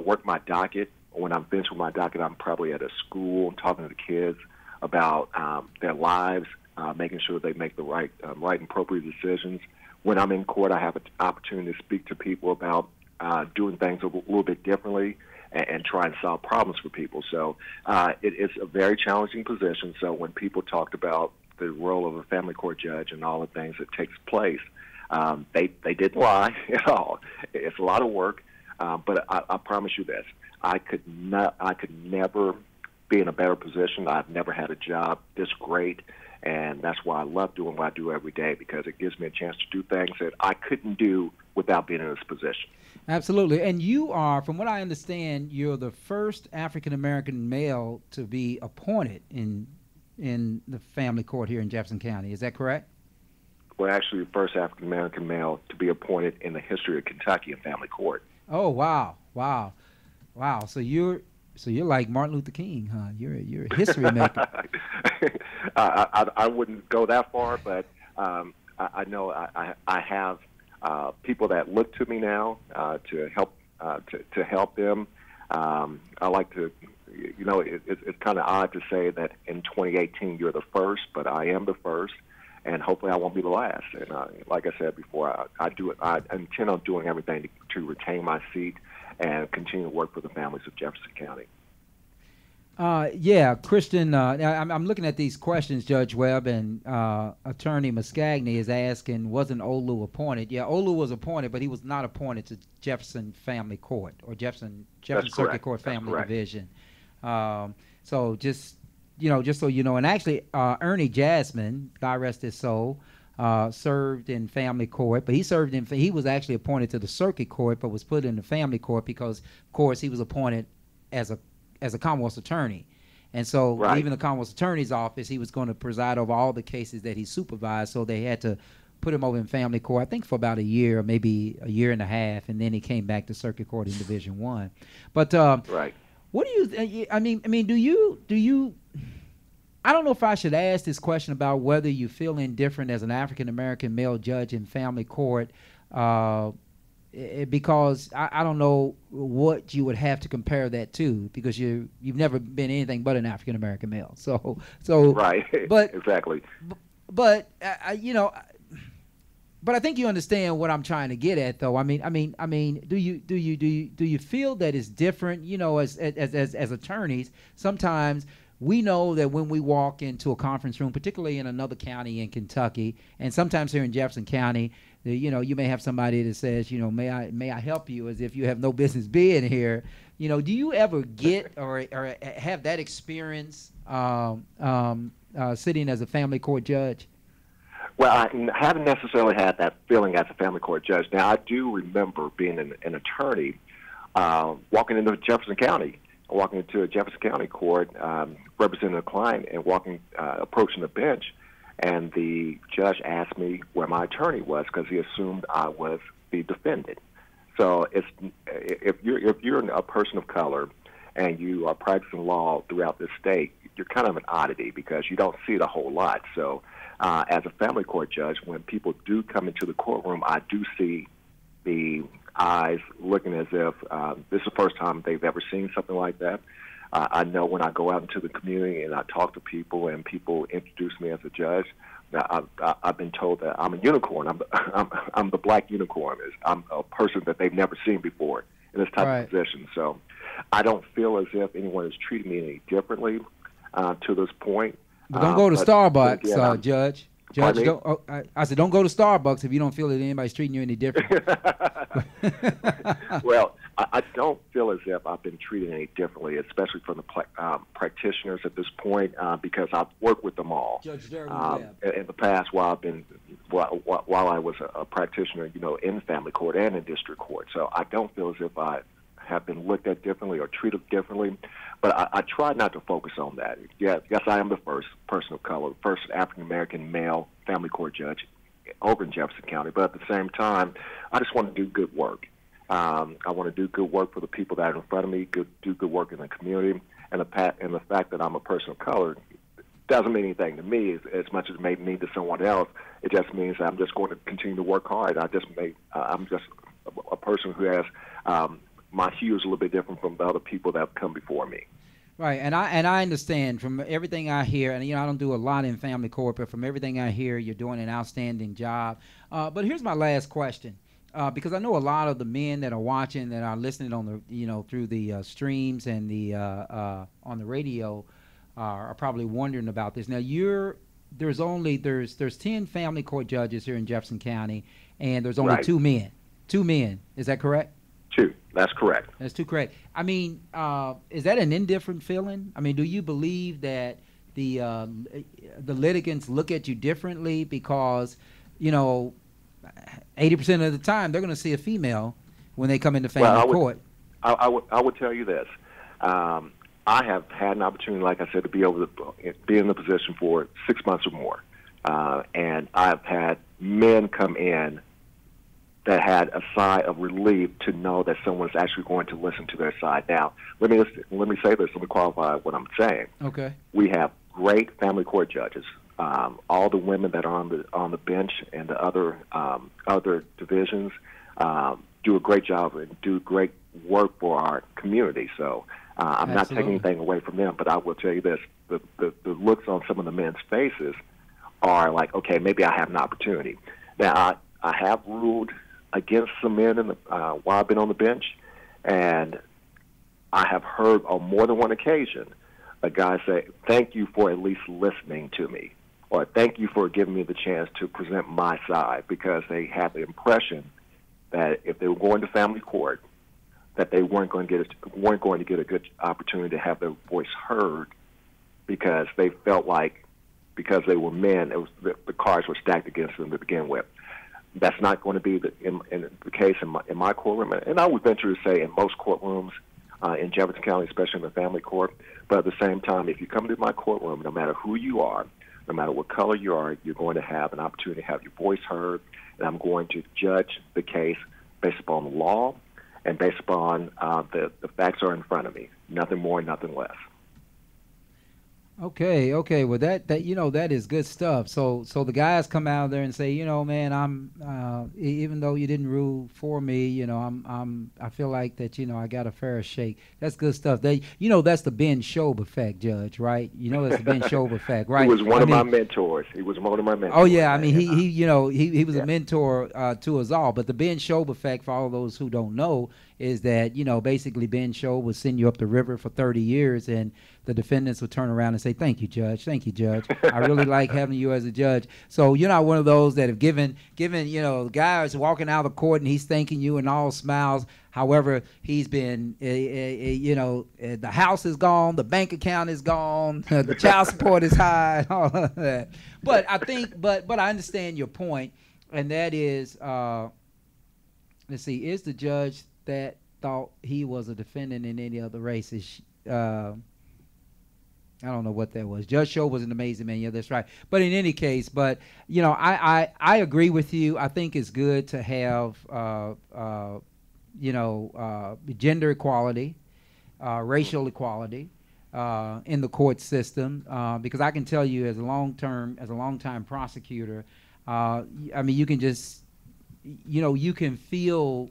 work my docket. When I'm finished with my docket, I'm probably at a school talking to the kids about their lives, making sure they make the right and appropriate decisions. When I'm in court, I have an opportunity to speak to people about doing things a little bit differently and try and solve problems for people. So it is a very challenging position. So when people talked about the role of a family court judge and all the things that takes place, they didn't lie at all. It's a lot of work, but I promise you this: I could never be in a better position. I've never had a job this great, and that's why I love doing what I do every day, because it gives me a chance to do things that I couldn't do without being in this position.
Absolutely. And you are, from what I understand, you're the first African-American male to be appointed in the family court here in Jefferson County. Is that correct?
Well, actually, the first African-American male to be appointed in the history of Kentucky in family court.
Oh, wow. So you're like Martin Luther King, huh? You're a history maker.
I wouldn't go that far, but I know I have people that look to me now to help them. I like to, it's kind of odd to say that in 2018 you're the first, but I am the first, and hopefully I won't be the last. And like I said before, I intend on doing everything to retain my seat and continue to work for the families of Jefferson County.
Christian, I'm looking at these questions, Judge Webb, and Attorney Muscagni is asking, wasn't Olu appointed? Yeah, Olu was appointed, but he was not appointed to Jefferson Family Court or Jefferson Circuit Court Family Division. So just so you know, and actually Ernie Jasmine, God rest his soul, served in family court, but he was actually appointed to the circuit court, but was put in the family court because, of course, he was appointed as a Commonwealth's attorney. And so leaving the Commonwealth's attorney's office, he was going to preside over all the cases that he supervised, so they had to put him over in family court, I think for about a year or maybe a year and a half, and then he came back to circuit court in Division I. But what do you, do you, I don't know if I should ask this question about whether you feel indifferent as an African-American male judge in family court. because I don't know what you would have to compare that to, because you've never been anything but an African American male. So
right,
but
exactly.
But you know, but I think you understand what I'm trying to get at, though. I mean, do you feel that it's different? You know, as attorneys, sometimes we know that when we walk into a conference room, particularly in another county in Kentucky, and sometimes here in Jefferson County, you know, you may have somebody that says, you know, may I help you, as if you have no business being here. You know, do you ever get or have that experience sitting as a family court judge?
Well, I haven't necessarily had that feeling as a family court judge. Now, I do remember being an attorney, walking into Jefferson County, walking into a Jefferson County court, representing a client, and approaching the bench, and the judge asked me where my attorney was because he assumed I was the defendant. So if you're a person of color and you are practicing law throughout this state, you're kind of an oddity because you don't see it a whole lot. So as a family court judge, when people do come into the courtroom, I do see the eyes looking as if this is the first time they've ever seen something like that. I know when I go out into the community and I talk to people and people introduce me as a judge, I've been told that I'm a unicorn. I'm the black unicorn. I'm a person that they've never seen before in this type of position. So I don't feel as if anyone is treating me any differently to this point.
But don't go to Starbucks,
again,
Judge. Judge, I said, don't go to Starbucks if you don't feel that anybody's treating you any different.
Well, I don't feel as if I've been treated any differently, especially from the practitioners at this point, because I've worked with them all.
Judge
in the past, while I was a practitioner, you know, in family court and in district court. So I don't feel as if I have been looked at differently or treated differently, but I try not to focus on that. Yes, I am the first person of color, first African-American male family court judge over in Jefferson County, but at the same time, I just want to do good work. I want to do good work for the people that are in front of me, do good work in the community, and the fact that I'm a person of color doesn't mean anything to me as much as it may mean to someone else. It just means that I'm just going to continue to work hard. I'm just a person who has my hue is a little bit different from the other people that have come before me.
Right, and I understand from everything I hear, and you know I don't do a lot in family court, but from everything I hear, you're doing an outstanding job. But here's my last question, because I know a lot of the men that are watching, that are listening on the through the streams and the on the radio, are probably wondering about this. Now there's 10 family court judges here in Jefferson County, and there's only two men. Two men, is that correct?
Two. That's correct.
That's too correct. I mean, is that an indifferent feeling? I mean, do you believe that the litigants look at you differently because, you know, 80% of the time they're going to see a female when they come into family court?
I would tell you this. I have had an opportunity, like I said, to be in the position for 6 months or more, and I've had men come in that had a sigh of relief to know that someone's actually going to listen to their side. Now, let me say this. Let me qualify what I'm saying.
Okay.
We have great family court judges. All the women that are on the bench and the other divisions do a great job and do great work for our community. So I'm not taking anything away from them, but I will tell you this: the looks on some of the men's faces are like, okay, maybe I have an opportunity. Now, I have ruled against some men while I've been on the bench, and I have heard on more than one occasion a guy say, thank you for at least listening to me, or thank you for giving me the chance to present my side, because they had the impression that if they were going to family court, that they weren't going to get a good opportunity to have their voice heard, because they felt like because they were men, the cards were stacked against them to begin with. That's not going to be the case in my courtroom, and I would venture to say in most courtrooms in Jefferson County, especially in the family court. But at the same time, if you come to my courtroom, no matter who you are, no matter what color you are, you're going to have an opportunity to have your voice heard, and I'm going to judge the case based upon the law and based upon the facts are in front of me, nothing more, nothing less.
Okay. Well, that that is good stuff. So the guys come out there and say, man, I'm even though you didn't rule for me, I feel like that, I got a fair shake. That's good stuff. That's the Ben Shobe effect, Judge, right? That's the Ben Shobe effect, right?
He was one of my mentors. He was one of my mentors.
Oh yeah, I mean he was a mentor to us all. But the Ben Shobe effect, for all those who don't know, is that basically Ben Shobe would send you up the river for 30 years, and the defendants would turn around and say, "Thank you, Judge. I really like having you as a judge." So you're not one of those that have given the guy is walking out of the court and he's thanking you and all smiles. However, he's been, the house is gone, the bank account is gone, the child support is high, and all of that. But I think, but I understand your point, and that is, let's see, is the judge that thought he was a defendant in any other races? I don't know what that was. Judge Show was an amazing man. Yeah, that's right. But in any case, I agree with you. I think it's good to have, gender equality, racial equality in the court system, because I can tell you as a long-time prosecutor, I mean, you can just, you can feel,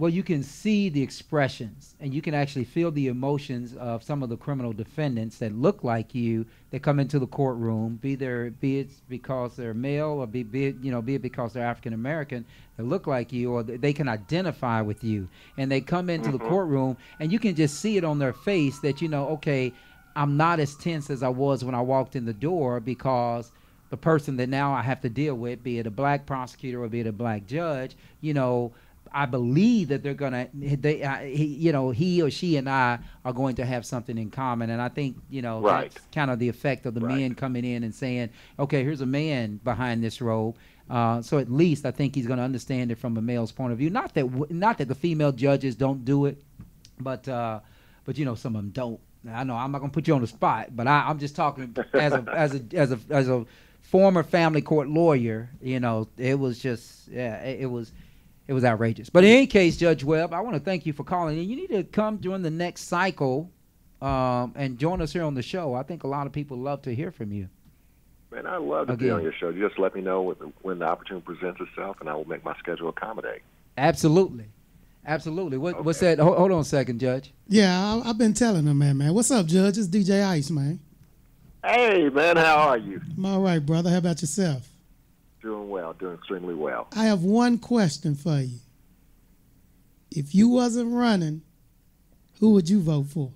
you can see the expressions, and you can actually feel the emotions of some of the criminal defendants that look like you that come into the courtroom, be it because they're male, or be it because they're African American, that look like you, or they can identify with you, and they come into the courtroom, and you can just see it on their face that okay, I'm not as tense as I was when I walked in the door, because the person that now I have to deal with, be it a black prosecutor or be it a black judge, I believe that they're gonna, he or she and I are going to have something in common, and I think
right.
That's kind of the effect of the men coming in and saying, okay, here's a man behind this robe, so at least I think he's going to understand it from a male's point of view. Not that the female judges don't do it, but some of them don't. I know I'm not going to put you on the spot, but I'm just talking as a former family court lawyer. It was just it was outrageous. But in any case, Judge Webb, I want to thank you for calling. And you need to come during the next cycle and join us here on the show. I think a lot of people love to hear from you.
Man, I'd love to be on your show. You just let me know when the opportunity presents itself, and I will make my schedule accommodate.
Absolutely. What's that? Hold on a second, Judge.
Yeah, I've been telling him, man. What's up, Judge? It's DJ Ice, man.
Hey, man, how are you?
I'm all right, brother. How about yourself?
Doing well, doing extremely well.
I have one question for you. If you wasn't running, who would you vote for?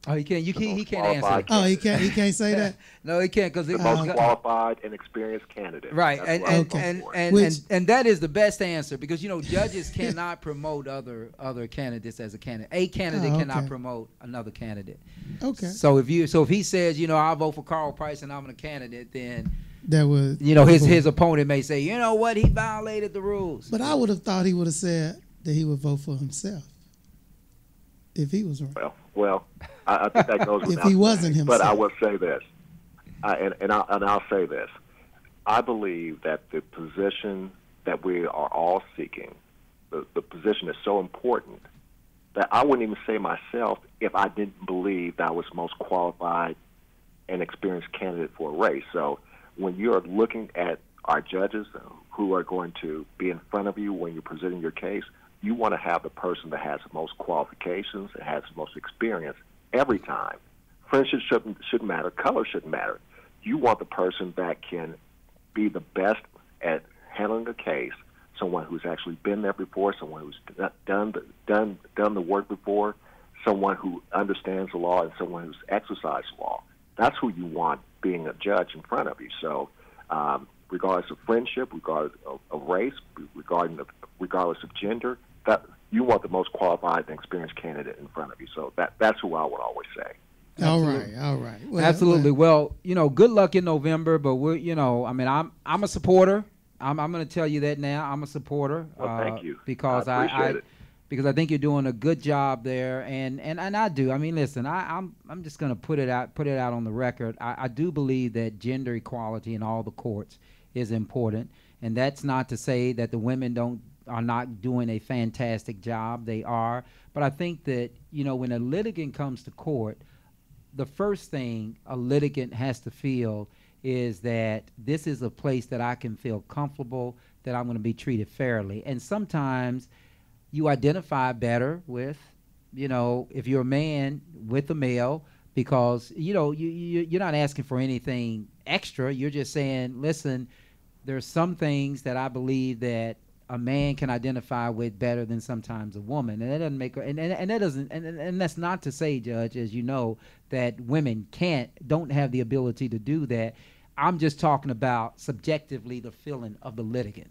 Oh, he can't. He can't answer.
Oh, he can't say that.
No, he can't because
the most qualified and experienced candidate.
Right, and that is the best answer, because judges cannot promote other candidates as a candidate. A candidate cannot promote another candidate.
Okay.
So if he says I'll vote for Karl Price and I'm a candidate, then
that was
his opponent may say he violated the rules.
But I would have thought he would have said that he would vote for himself if he was running.
Well, I think that goes without
if he wasn't
saying.
himself.
But I will say this, I'll say this. I believe that the position that we are all seeking, the position is so important that I wouldn't even say myself if I didn't believe that I was most qualified and experienced candidate for a race. So when you're looking at our judges who are going to be in front of you when you're presenting your case, you want to have the person that has the most qualifications and has the most experience every time. Friendship shouldn't matter. Color shouldn't matter. You want the person that can be the best at handling a case, someone who's actually been there before, someone who's done the work before, someone who understands the law, and someone who's exercised law. That's who you want being a judge in front of you. So regardless of friendship, regardless of race, regardless of gender, that you want the most qualified and experienced candidate in front of you. So that's who I would always say.
Absolutely.
All right. Well,
absolutely. Well, good luck in November, but we're, I'm a supporter. I'm going to tell you that now. I'm a supporter.
Well, thank you.
Because
I appreciate it.
Because I think you're doing a good job there, and I do. I mean, listen, I'm just going to put it out on the record. I do believe that gender equality in all the courts is important, and that's not to say that the women don't are not doing a fantastic job. They are. But I think that, when a litigant comes to court, the first thing a litigant has to feel is that this is a place that I can feel comfortable, that I'm going to be treated fairly. And sometimes you identify better with, if you're a man, with a male, because, you're not asking for anything extra. You're just saying, listen, there's some things that I believe that a man can identify with better than sometimes a woman, and that doesn't make and that's not to say, Judge, as you know, that women don't have the ability to do that. I'm just talking about subjectively the feeling of the litigant,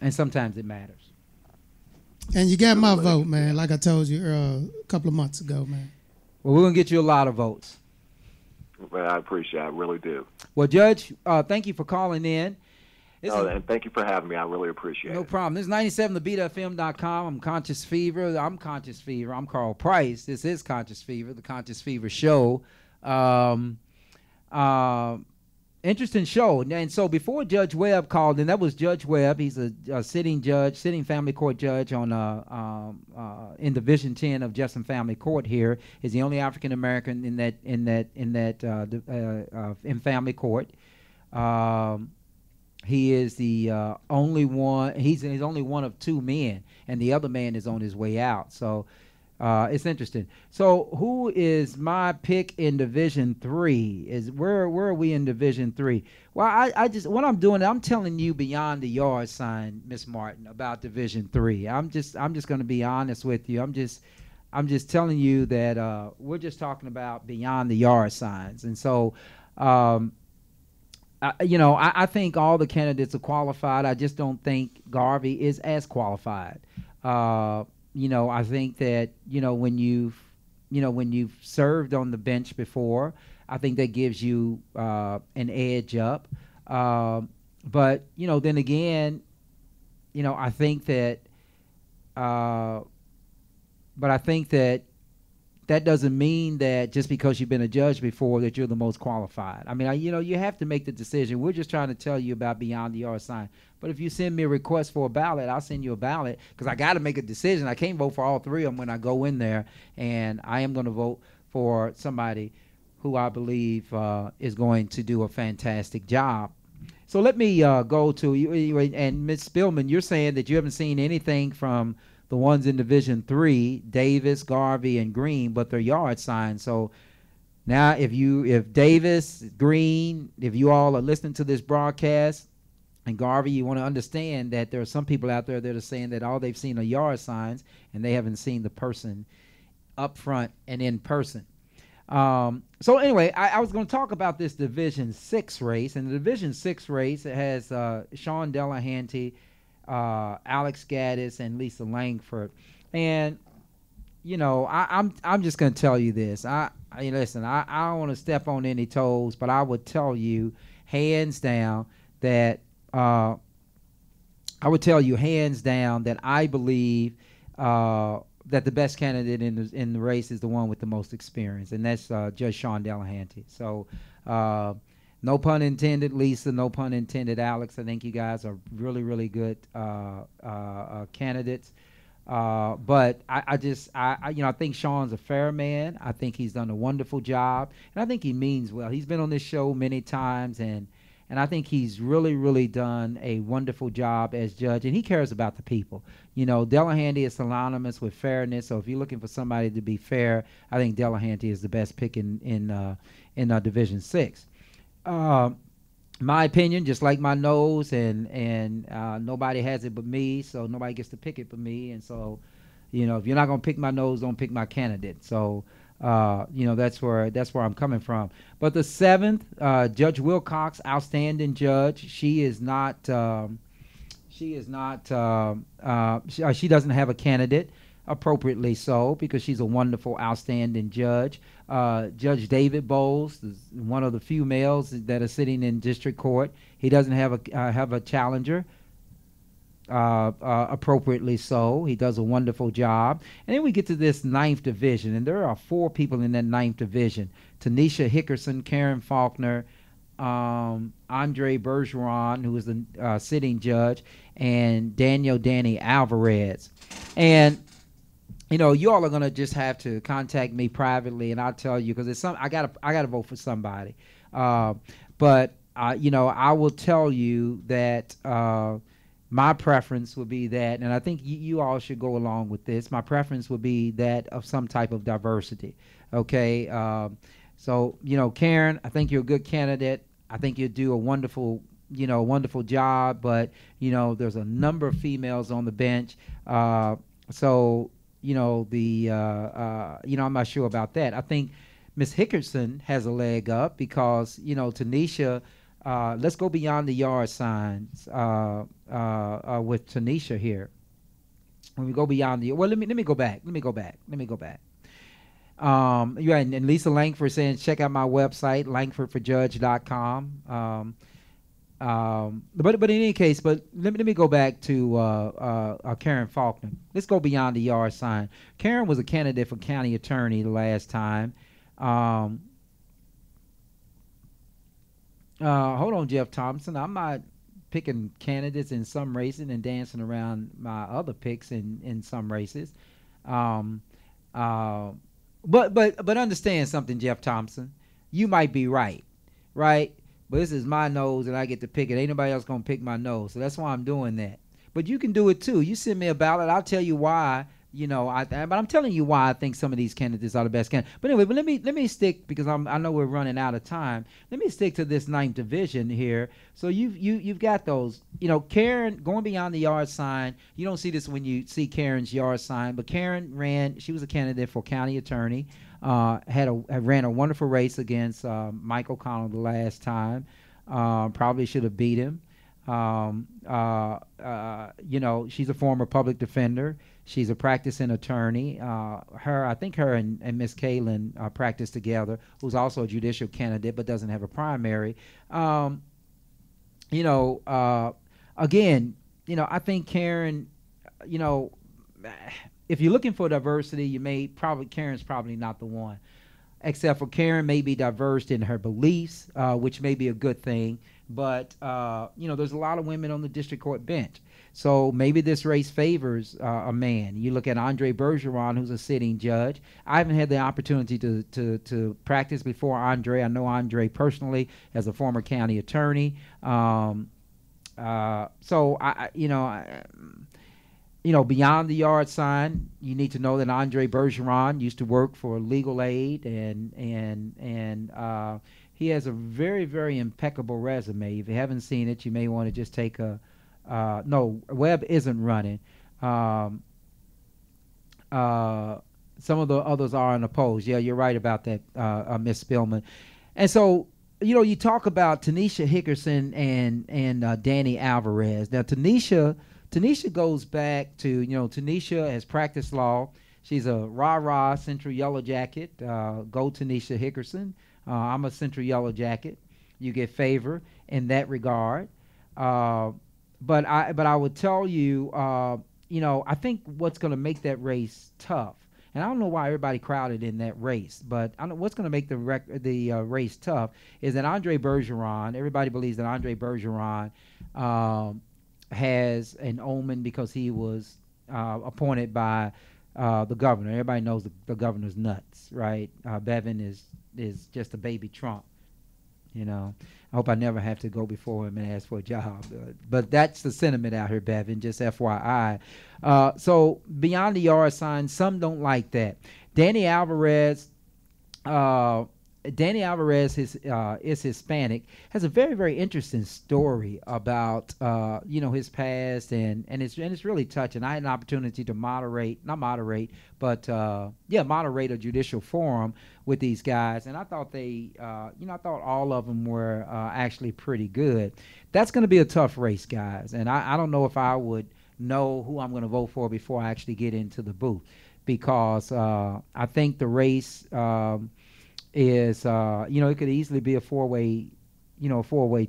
and sometimes it matters.
And you got my vote, man. Like I told you a couple of months ago, man.
Well, we're gonna get you a lot of votes.
Well, I appreciate it. I really do.
Well, Judge, thank you for calling in.
And thank you for having me. I really appreciate it.
No problem. This is 97thebeatfm.com. I'm Conscious Fever. I'm Karl Price. This is Conscious Fever, the Conscious Fever show. Interesting show. And so before Judge Webb called in, that was Judge Webb. He's a sitting family court judge on in Division 10 of Justice and Family Court here. He's the only African American in family court. He is the only one. He's only one of two men, and the other man is on his way out. So it's interesting. So who is my pick in Division 3? Where are we in Division 3? Well, I just what I'm doing, I'm telling you beyond the yard sign, Miss Martin, about Division 3. I'm just going to be honest with you. I'm just telling you that we're just talking about beyond the yard signs, and so. I think all the candidates are qualified. I just don't think Garvey is as qualified. I think that when you've served on the bench before, I think that gives you an edge up. But then again, I think that. But I think that doesn't mean that just because you've been a judge before that you're the most qualified. I mean, you have to make the decision. We're just trying to tell you about beyond the yard sign. But if you send me a request for a ballot, I'll send you a ballot because I got to make a decision. I can't vote for all three of them when I go in there, and I am going to vote for somebody who I believe is going to do a fantastic job. So let me go to you. And Ms. Spillman, you're saying that you haven't seen anything from the ones in Division 3, Davis, Garvey, and Green, but they're yard signs. So now if Davis, Green, if you all are listening to this broadcast, and Garvey, you want to understand that there are some people out there that are saying that all they've seen are yard signs, and they haven't seen the person up front and in person. So anyway, I was going to talk about this Division 6 race, and the Division 6 race, it has Sean Delahanty, Alex Gaddis, and Lisa Langford. And I'm just going to tell you this. Listen, I don't want to step on any toes, but I would tell you hands down that I believe that the best candidate in the race is the one with the most experience, and that's Judge Sean Delahanty. So no pun intended, Lisa. No pun intended, Alex. I think you guys are really, really good candidates. But I think Sean's a fair man. I think he's done a wonderful job, and I think he means well. He's been on this show many times, and I think he's really, really done a wonderful job as judge, and he cares about the people. Delahanty is synonymous with fairness, so if you're looking for somebody to be fair, I think Delahanty is the best pick in Division 6. My opinion, just like my nose, and nobody has it but me, so nobody gets to pick it but me. And so, if you're not gonna pick my nose, don't pick my candidate. So, that's where I'm coming from. But the 7th, Judge Wilcox, outstanding judge. She doesn't have a candidate. Appropriately so, because she's a wonderful, outstanding judge. Judge David Bowles is one of the few males that are sitting in district court. He doesn't have a challenger. Appropriately so. He does a wonderful job. And then we get to this 9th division, and there are 4 people in that 9th division: Tanisha Hickerson, Karen Faulkner, Andre Bergeron, who is the sitting judge, and Danny Alvarez. And you all are gonna just have to contact me privately, and I'll tell you, because I gotta vote for somebody. But I will tell you that my preference would be that, and I think you all should go along with this. My preference would be that of some type of diversity. Okay. So Karen, I think you're a good candidate. I think you do a wonderful job. But there's a number of females on the bench. So I'm not sure about that. I think Miss Hickerson has a leg up because Tanisha. Let's go beyond the yard signs with Tanisha here. When we go beyond let me go back. And Lisa Langford saying check out my website, langfordforjudge.com. But in any case, let me go back to Karen Faulkner. Let's go beyond the yard sign. Karen was a candidate for county attorney the last time. Hold on, Jeff Thompson. I'm not picking candidates in some races and dancing around my other picks in some races. But understand something, Jeff Thompson. You might be right? But this is my nose, and I get to pick it. Ain't nobody else gonna pick my nose, so that's why I'm doing that. But you can do it too. You send me a ballot, I'll tell you why. But I'm telling you why I think some of these candidates are the best candidates. But anyway, let me stick, because I know we're running out of time. Let me stick to this 9th division here. So you've got those. Karen, going beyond the yard sign. You don't see this when you see Karen's yard sign, but Karen ran. She was a candidate for county attorney. Ran a wonderful race against Mike O'Connell the last time. Probably should have beat him. She's a former public defender. She's a practicing attorney. I think her and Miss Kaylin practice together, who's also a judicial candidate but doesn't have a primary. Again, I think Karen, if you're looking for diversity, Karen's probably not the one. Except for Karen may be diverse in her beliefs, which may be a good thing. But, there's a lot of women on the district court bench. So maybe this race favors a man. You look at Andre Bergeron, who's a sitting judge. I haven't had the opportunity to practice before Andre. I know Andre personally as a former county attorney. So, beyond the yard sign, you need to know that Andre Bergeron used to work for Legal Aid, and he has a very, very impeccable resume. If you haven't seen it, you may want to just take no, Webb isn't running. Some of the others are unopposed. Yeah, you're right about that, Miss Spillman. And so, you talk about Tanisha Hickerson and Danny Alvarez. Now, Tanisha goes back to, Tanisha has practiced law. She's a rah-rah Central Yellow Jacket. Go Tanisha Hickerson. I'm a Central Yellow Jacket. You get favor in that regard. But I would tell you, I think what's going to make that race tough, and I don't know why everybody crowded in that race, but I know what's going to make the race tough is that Andre Bergeron. Everybody believes that Andre Bergeron has an omen because he was appointed by the governor. Everybody knows the governor's nuts, right? Bevin is just a baby Trump. I hope I never have to go before him and ask for a job. But that's the sentiment out here, Bevin, just FYI. So beyond the yard sign, some don't like that. Danny Alvarez is Hispanic, has a very, very interesting story about his past, and it's really touching. I had an opportunity to moderate a judicial forum with these guys, and I thought I thought all of them were actually pretty good. That's going to be a tough race, guys, and I don't know if I would know who I'm going to vote for before I actually get into the booth, because I think the race is it could easily be a four-way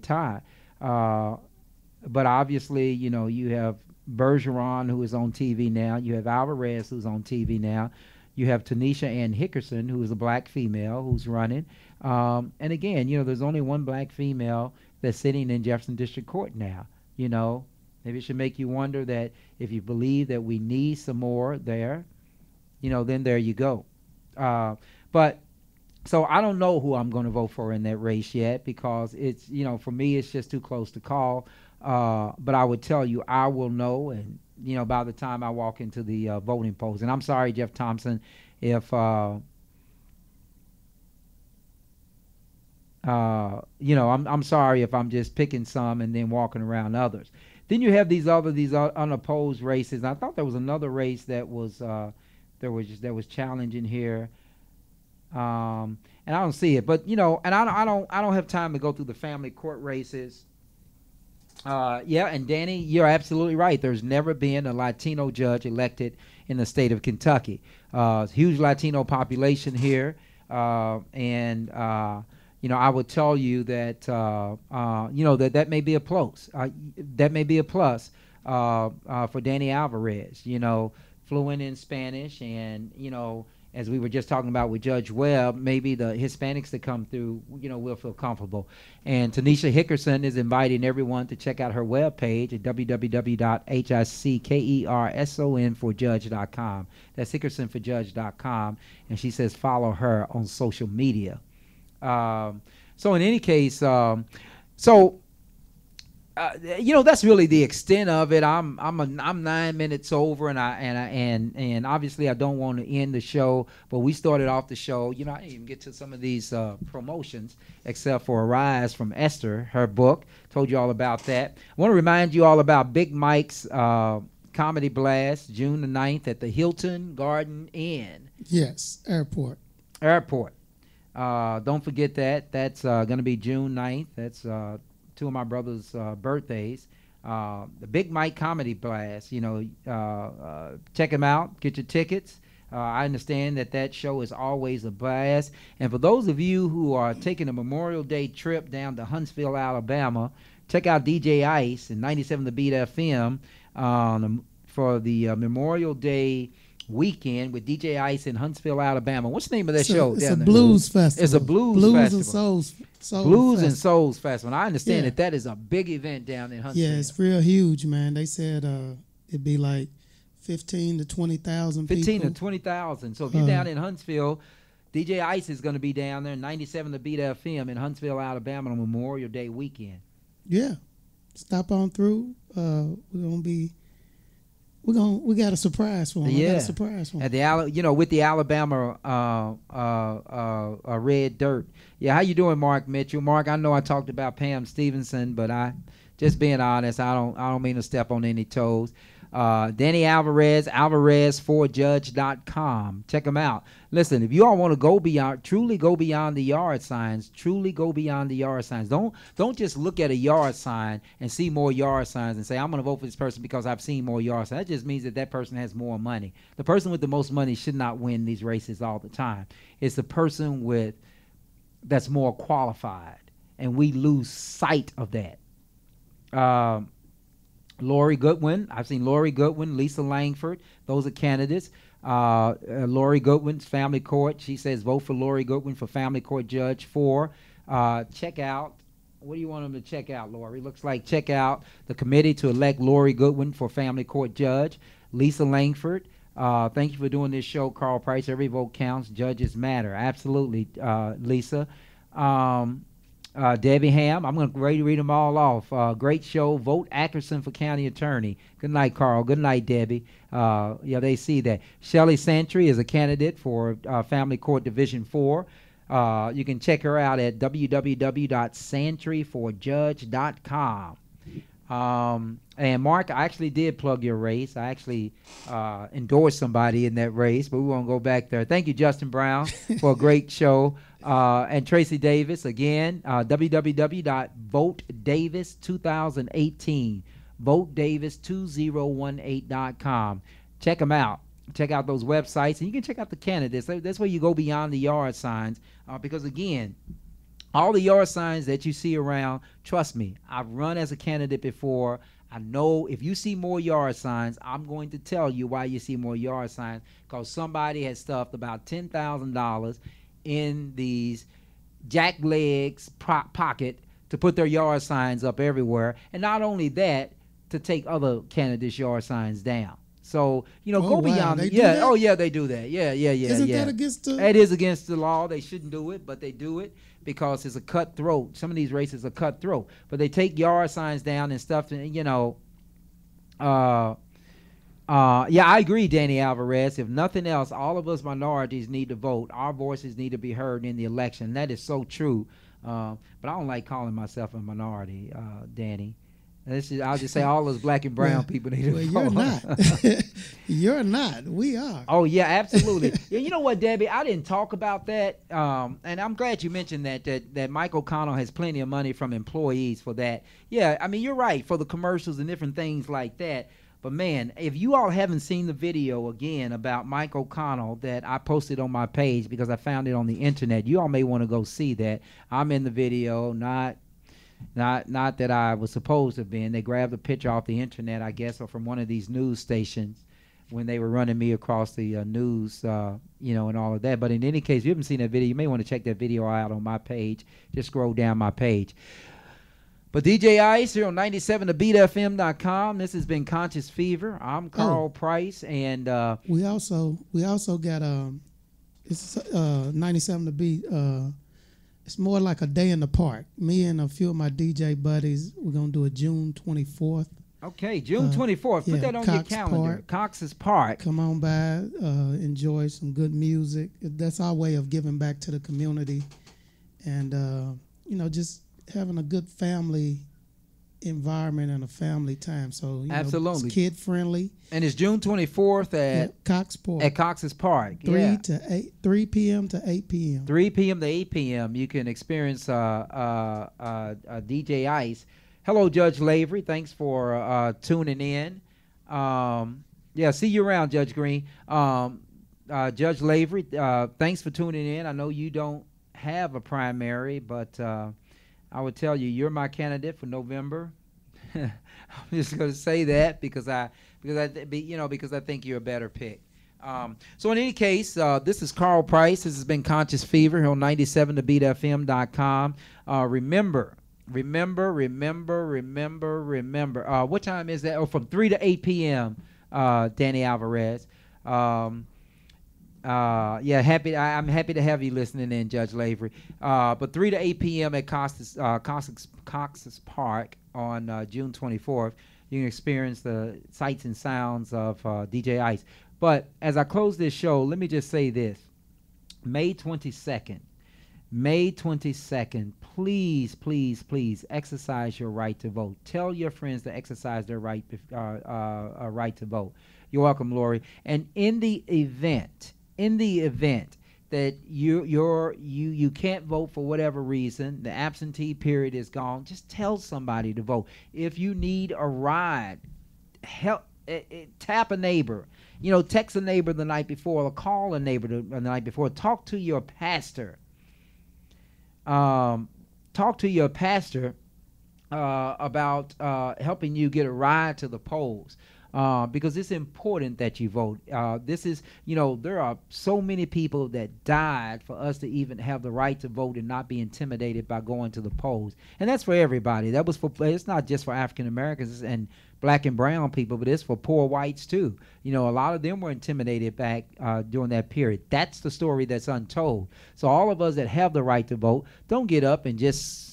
tie, but obviously you have Bergeron, who is on TV now. You have Alvarez, who's on TV now. You have Tanisha Ann Hickerson, who is a black female who's running. And again, there's only one black female that's sitting in Jefferson District Court now. Maybe it should make you wonder that if you believe that we need some more there, then there you go. But so I don't know who I'm going to vote for in that race yet, because it's, for me, it's just too close to call. But I would tell you, I will know, and by the time I walk into the voting polls. And I'm sorry, Jeff Thompson, if I'm sorry if I'm just picking some and then walking around others. Then you have these unopposed races. I thought there was another race that was challenging here. And I don't see it, but and I don't have time to go through the family court races. And Danny, you're absolutely right. There's never been a Latino judge elected in the state of Kentucky. Huge Latino population here, and I would tell you that that may be a plus. That may be a plus for Danny Alvarez. Fluent in Spanish, and as we were just talking about with Judge Webb, maybe the Hispanics that come through, will feel comfortable. And Tanisha Hickerson is inviting everyone to check out her webpage at www.hickersonforjudge.com. That's hickersonforjudge.com. And she says follow her on social media. So in any case, that's really the extent of it. I'm 9 minutes over, and obviously I don't want to end the show. But we started off the show. I didn't even get to some of these promotions, except for a rise from Esther, her book. Told you all about that. I want to remind you all about Big Mike's Comedy Blast, June the 9th at the Hilton Garden Inn.
Yes, airport.
Don't forget that. That's going to be June 9th. That's two of my brother's birthdays. The Big Mike Comedy Blast, check him out, get your tickets. I understand that show is always a blast. And for those of you who are taking a Memorial Day trip down to Huntsville, Alabama, check out DJ Ice and 97 The Beat FM for the Memorial Day weekend with DJ Ice in Huntsville, Alabama. What's the name of that show?
It's a blues festival.
It's a blues festival.
Blues
and Souls Festival. And I understand that is a big event down in Huntsville.
Yeah, it's real huge, man. They said it'd be like 15 to 20,000 people.
15 to 20,000. So if you're down in Huntsville, DJ Ice is going to be down there, 97 The Beat FM in Huntsville, Alabama on Memorial Day weekend.
Yeah. Stop on through. We got a surprise for him.
Yeah.
I got a surprise for him.
At the with the Alabama red dirt. Yeah, how you doing, Mark Mitchell? Mark, I know I talked about Pam Stevenson, but I just being honest, I don't mean to step on any toes. Danny Alvarez, alvarez4judge.com. Check them out. Listen, if you all want to go beyond, truly go beyond the yard signs, truly go beyond the yard signs. Don't just look at a yard sign and see more yard signs and say, I'm going to vote for this person because I've seen more yard signs. That just means that person has more money. The person with the most money should not win these races all the time. It's the person that's more qualified, and we lose sight of that. Lori Goodwin. I've seen Lori Goodwin, Lisa Langford. Those are candidates. Lori Goodwin's Family Court. She says vote for Lori Goodwin for Family Court Judge 4. Check out. What do you want them to check out, Lori? Looks like check out the committee to elect Lori Goodwin for Family Court Judge. Lisa Langford. Thank you for doing this show, Karl Price. Every vote counts. Judges matter. Absolutely, Lisa. Debbie Ham, I'm going to read them all off. Great show. Vote Ackerson for county attorney. Good night, Karl. Good night, Debbie. They see that. Shelley Santry is a candidate for Family Court Division 4. You can check her out at www.santryforjudge.com. And Mark, I actually did plug your race. I actually endorsed somebody in that race, but we won't go back there. Thank you, Justin Brown, for a great show. And Tracy Davis, again, www.votedavis2018, votedavis2018.com. Check them out. Check out those websites, and you can check out the candidates. That's where you go beyond the yard signs, because, again, all the yard signs that you see around, trust me, I've run as a candidate before. I know if you see more yard signs, I'm going to tell you why you see more yard signs, because somebody has stuffed about $10,000 in these jacklegs pocket to put their yard signs up everywhere, and not only that, to take other candidates' yard signs down. So, go beyond. Oh yeah, they do that. Yeah.
Isn't that against the?
It is against the law. They shouldn't do it, but they do it because it's a cutthroat. Some of these races are cutthroat, but they take yard signs down and stuff. And yeah, I agree, Danny Alvarez. If nothing else, all of us minorities need to vote. Our voices need to be heard in the election. That is so true. But I don't like calling myself a minority, Danny. I'll just say all those black and brown people need to vote.
You're not. You're not. We are.
Oh, yeah, absolutely. Yeah, you know what, Debbie? I didn't talk about that, and I'm glad you mentioned that Mike O'Connell has plenty of money from employees for that. Yeah, I mean, you're right, for the commercials and different things like that. But, man, if you all haven't seen the video, again, about Mike O'Connell that I posted on my page because I found it on the internet, you all may want to go see that. I'm in the video, not that I was supposed to be in. They grabbed a picture off the internet, I guess, or from one of these news stations when they were running me across the news, and all of that. But in any case, if you haven't seen that video, you may want to check that video out on my page. Just scroll down my page. But DJ Ice here on 97thebeatfm.com. This has been Conscious Fever. I'm Karl Price, and
we also got it's 97 The Beat. It's more like a day in the park. Me and a few of my DJ buddies, we're going to do it June 24th.
Okay, June 24th. Put that on your calendar. Cox's Park.
Come on by, enjoy some good music. That's our way of giving back to the community. And, just having a good family environment and a family time. So,
absolutely,
it's kid-friendly.
And it's June 24th at Cox's Park.
3 p.m. to 8 p.m.
3 p.m. to 8 p.m. You can experience DJ Ice. Hello, Judge Lavery. Thanks for tuning in. See you around, Judge Green. Judge Lavery, thanks for tuning in. I know you don't have a primary, but I would tell you're my candidate for November. I'm just going to say that because I think you're a better pick. So in any case, this is Karl Price. This has been Conscious Fever here on 97thebeatfm.com. Remember. What time is that? Oh, from 3 to 8 p.m. Danny Alvarez. I'm happy to have you listening in, Judge Lavery. But 3 to 8 p.m. at Cox's Park on June 24th, you can experience the sights and sounds of DJ Ice. But as I close this show, let me just say this. May 22nd, please exercise your right to vote. Tell your friends to exercise their right to vote. You're welcome, Lori. And in the event that you can't vote for whatever reason, the absentee period is gone, just tell somebody to vote. If you need a ride, help, tap a neighbor. Text a neighbor the night before, or call a neighbor the night before. Talk to your pastor. About helping you get a ride to the polls. Because it's important that you vote. There are so many people that died for us to even have the right to vote and not be intimidated by going to the polls. And that's for everybody. It's not just for African Americans and black and brown people, but it's for poor whites too. A lot of them were intimidated back during that period. That's the story that's untold. So all of us that have the right to vote, don't get up and just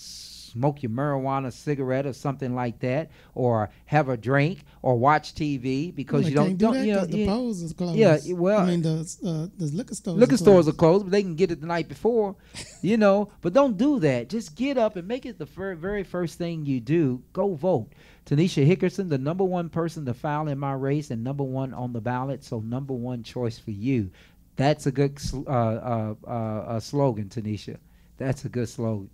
smoke your marijuana cigarette or something like that, or have a drink, or watch TV because
the polls is closed.
Yeah, well,
I mean the liquor stores.
Liquor stores are closed, but they can get it the night before, But don't do that. Just get up and make it the very first thing you do. Go vote. Tanisha Hickerson, the number one person to file in my race and number one on the ballot, so number one choice for you. That's a good slogan, Tanisha. That's a good slogan.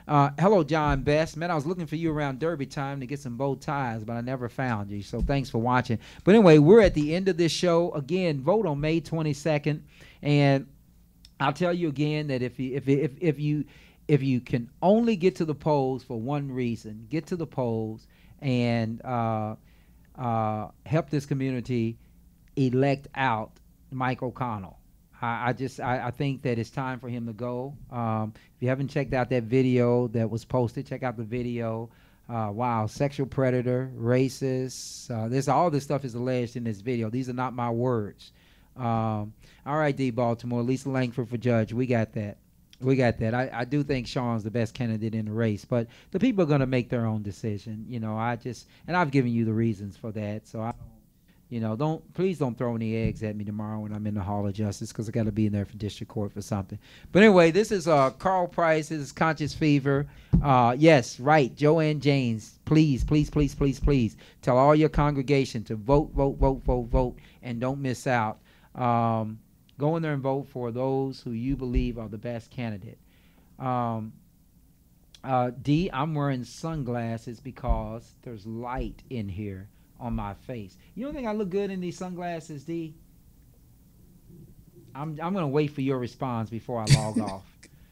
Hello, John Best. Man, I was looking for you around Derby time to get some bow ties, but I never found you. So thanks for watching. But anyway, we're at the end of this show. Again, vote on May 22nd, and I'll tell you again that if if you can only get to the polls for one reason, get to the polls and help this community elect out Mike O'Connell. I think that it's time for him to go. If you haven't checked out that video that was posted, check out the video. Wow, sexual predator, racist. This all this stuff is alleged in this video. These are not my words. All right, D. Baltimore, Lisa Langford for judge. We got that. We got that. I do think Sean's the best candidate in the race, but the people are going to make their own decision. You know, and I've given you the reasons for that. So I don't. You know, please don't throw any eggs at me tomorrow when I'm in the Hall of Justice, because I got to be in there for district court for something. But anyway, this is Karl Price. This is Conscious Fever. Yes, right. Joanne James, please, please, please, please, please tell all your congregation to vote, vote, vote, vote, vote, and don't miss out. Go in there and vote for those who you believe are the best candidate. D, I'm wearing sunglasses because there's light in here on my face. You don't think I look good in these sunglasses, D? I'm gonna wait for your response before I log off.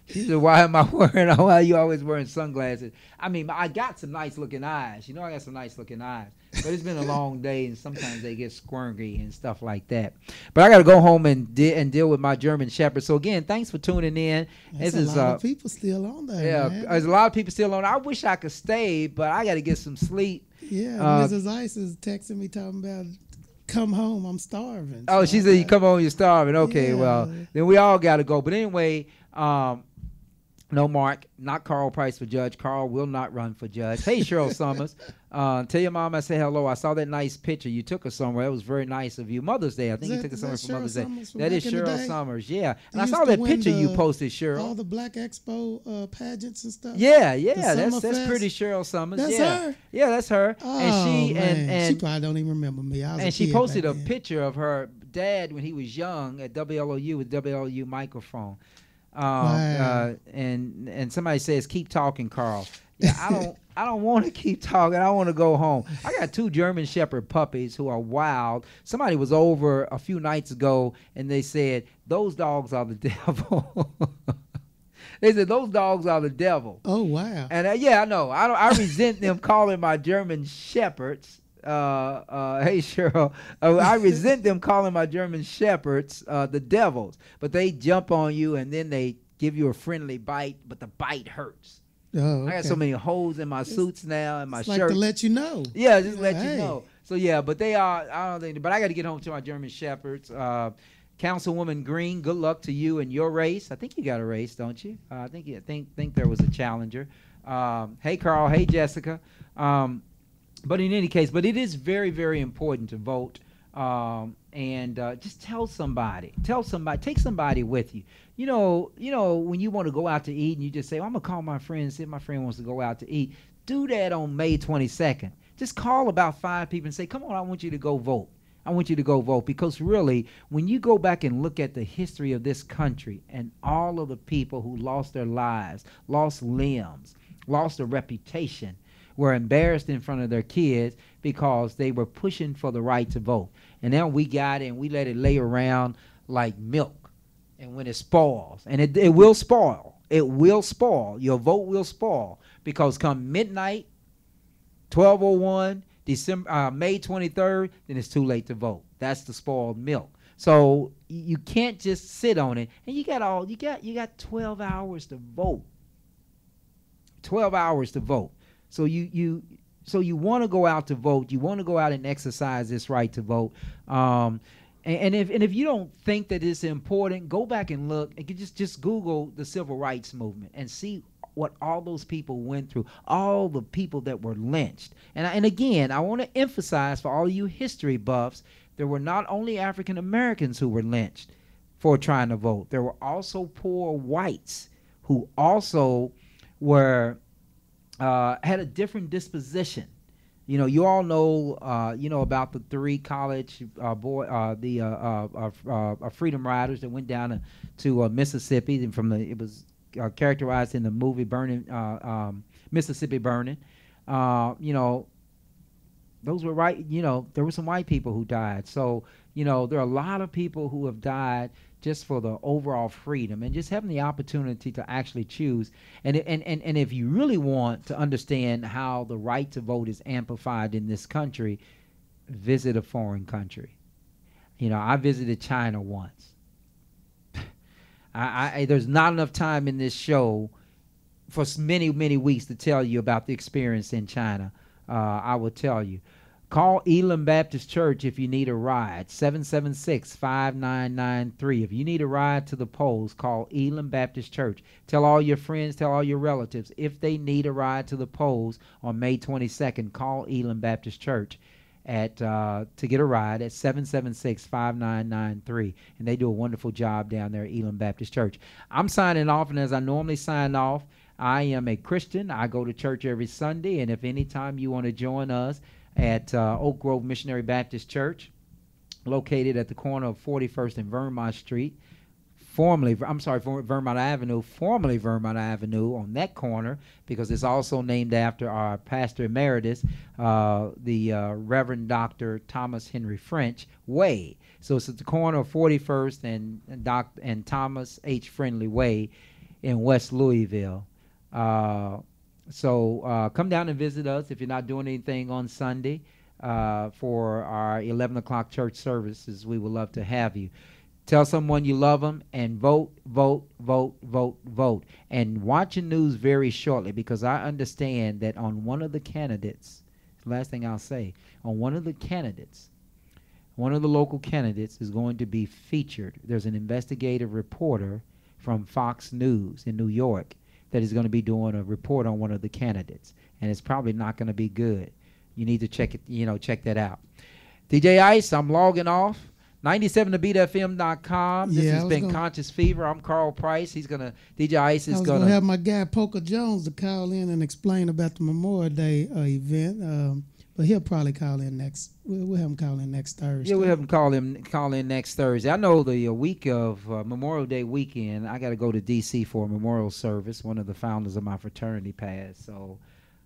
She said, why am I wearing, why are you always wearing sunglasses? I mean, I got some nice looking eyes. You know, I got some nice looking eyes. But it's been a long day, and sometimes they get squirmy and stuff like that. But I got to go home and deal with my German Shepherd. So, again, thanks for tuning in.
There's a lot of people still on there,
yeah,
man.
There's a lot of people still on. I wish I could stay, but I got to get some sleep.
Yeah, Mrs. Ice is texting me talking about, come home, I'm starving.
Oh, she said, you come home, you're starving. Okay,
yeah.
Well, then we all got to go. But anyway, no, Mark, not Karl Price for judge. Karl will not run for judge. Hey, Cheryl Summers, tell your mom I say hello. I saw that nice picture you took her somewhere. It was very nice of you. Mother's Day. I think you took her somewhere for Mother's Day. That is Cheryl Summers, yeah. And I saw that picture you posted, Cheryl.
All the Black Expo pageants and stuff.
Yeah, that's pretty Cheryl Summers.
That's her?
Yeah, that's her.
Oh,
and
she probably don't even remember me.
And she posted a picture of her dad when he was young at WLOU with WLOU microphone.
Wow.
And somebody says, keep talking, Karl. Yeah, I don't want to keep talking. I want to go home. I got 2 German Shepherd puppies who are wild. Somebody was over a few nights ago, and they said, those dogs are the devil. They said, those dogs are the devil.
Oh, wow.
And yeah, I know. I resent them calling my German Shepherds. Hey, Cheryl, I resent them calling my German Shepherds the devils, but they jump on you and then they give you a friendly bite, but the bite hurts.
Oh, okay.
I got so many holes in my suits now and my shirt.
Like to let you know.
Yeah, just let you know. So yeah, but they are. I don't think. But I got to get home to my German Shepherds. Councilwoman Green, good luck to you in your race. I think you got a race, don't you? I think there was a challenger. Hey, Karl. Hey, Jessica. But in any case, it is very, very important to vote, and just tell somebody, take somebody with you. You know, when you want to go out to eat and you just say, well, I'm gonna call my friend, see if my friend wants to go out to eat. Do that on May 22nd. Just call about 5 people and say, come on, I want you to go vote. I want you to go vote, because really, when you go back and look at the history of this country and all of the people who lost their lives, lost limbs, lost their reputation, were embarrassed in front of their kids because they were pushing for the right to vote. And now we got it and we let it lay around like milk. And when it spoils, and it will spoil, your vote will spoil, because come midnight, 12:01, May 23rd, then it's too late to vote. That's the spoiled milk. So you can't just sit on it. And you got 12 hours to vote. 12 hours to vote. So you want to go out to vote. You want to go out and exercise this right to vote. And if you don't think that it's important, go back and look. And just Google the Civil Rights Movement and see what all those people went through. All the people that were lynched. And again, I want to emphasize for all you history buffs, there were not only African Americans who were lynched for trying to vote. There were also poor whites who also were had a different disposition. You know, you all know, about the 3 college Freedom Riders that went down to Mississippi, and it was characterized in the movie Mississippi Burning. Those were there were some white people who died. So, there are a lot of people who have died just for the overall freedom and just having the opportunity to actually choose. And if you really want to understand how the right to vote is amplified in this country, visit a foreign country. You know, I visited China once. There's not enough time in this show for many, many weeks to tell you about the experience in China. I will tell you. Call Elam Baptist Church if you need a ride, 776-5993. If you need a ride to the polls, call Elam Baptist Church. Tell all your friends, tell all your relatives. If they need a ride to the polls on May 22nd, call Elam Baptist Church to get a ride at 776-5993. And they do a wonderful job down there at Elam Baptist Church. I'm signing off, and as I normally sign off, I am a Christian. I go to church every Sunday, and if any time you want to join us at Oak Grove Missionary Baptist Church, located at the corner of 41st and Vermont Street, Vermont Avenue, formerly Vermont Avenue, on that corner, because it's also named after our pastor emeritus, the Reverend Dr. Thomas Henry French Way. So it's at the corner of 41st and Thomas H. Friendly Way in West Louisville. So come down and visit us if you're not doing anything on Sunday for our 11 o'clock church services. We would love to have you. Tell someone you love them, and vote, vote, vote, vote, vote. And watch the news very shortly, because I understand that on one of the candidates, last thing I'll say, on one of the candidates, one of the local candidates is going to be featured. There's an investigative reporter from Fox News in New York that is going to be doing a report on one of the candidates, and it's probably not going to be good. You need to check it, check that out. DJ Ice, I'm logging off. 97thebetfm.com. This has been Conscious Fever. I'm Karl Price. DJ Ice is going to
have my guy Poker Jones to call in and explain about the Memorial Day event. But he'll probably call in next. We'll have him call in next Thursday.
Yeah, we'll have him call in next Thursday. I know the week of Memorial Day weekend, I got to go to D.C. for a memorial service. One of the founders of my fraternity passed. So,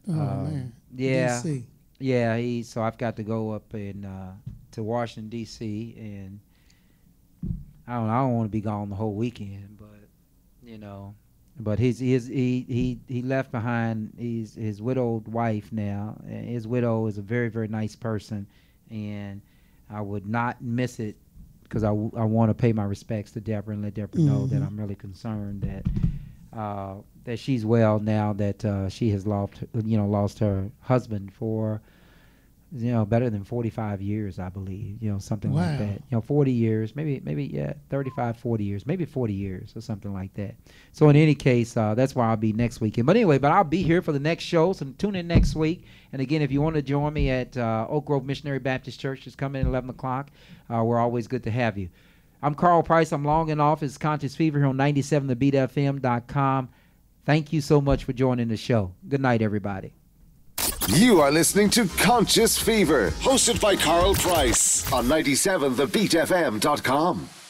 man.
Yeah,
DC.
Yeah. So I've got to go up to Washington D.C. and I don't want to be gone the whole weekend, but But he left behind his widowed wife now. And his widow is a very, very nice person, and I would not miss it, because I want to pay my respects to Deborah and let Deborah know that I'm really concerned that she's well now that she has lost her husband for better than 45 years, I believe, something like that. 40 years, maybe 35, 40 years, maybe 40 years or something like that. So in any case, that's why I'll be next weekend. But anyway, I'll be here for the next show, so tune in next week. And again, if you want to join me at Oak Grove Missionary Baptist Church, just come in at 11 o'clock. We're always good to have you. I'm Karl Price. I'm logging off. It's Conscious Fever here on 97thebetfm.com. Thank you so much for joining the show. Good night, everybody.
You are listening to Conscious Fever, hosted by Karl Price on 97thebetfm.com.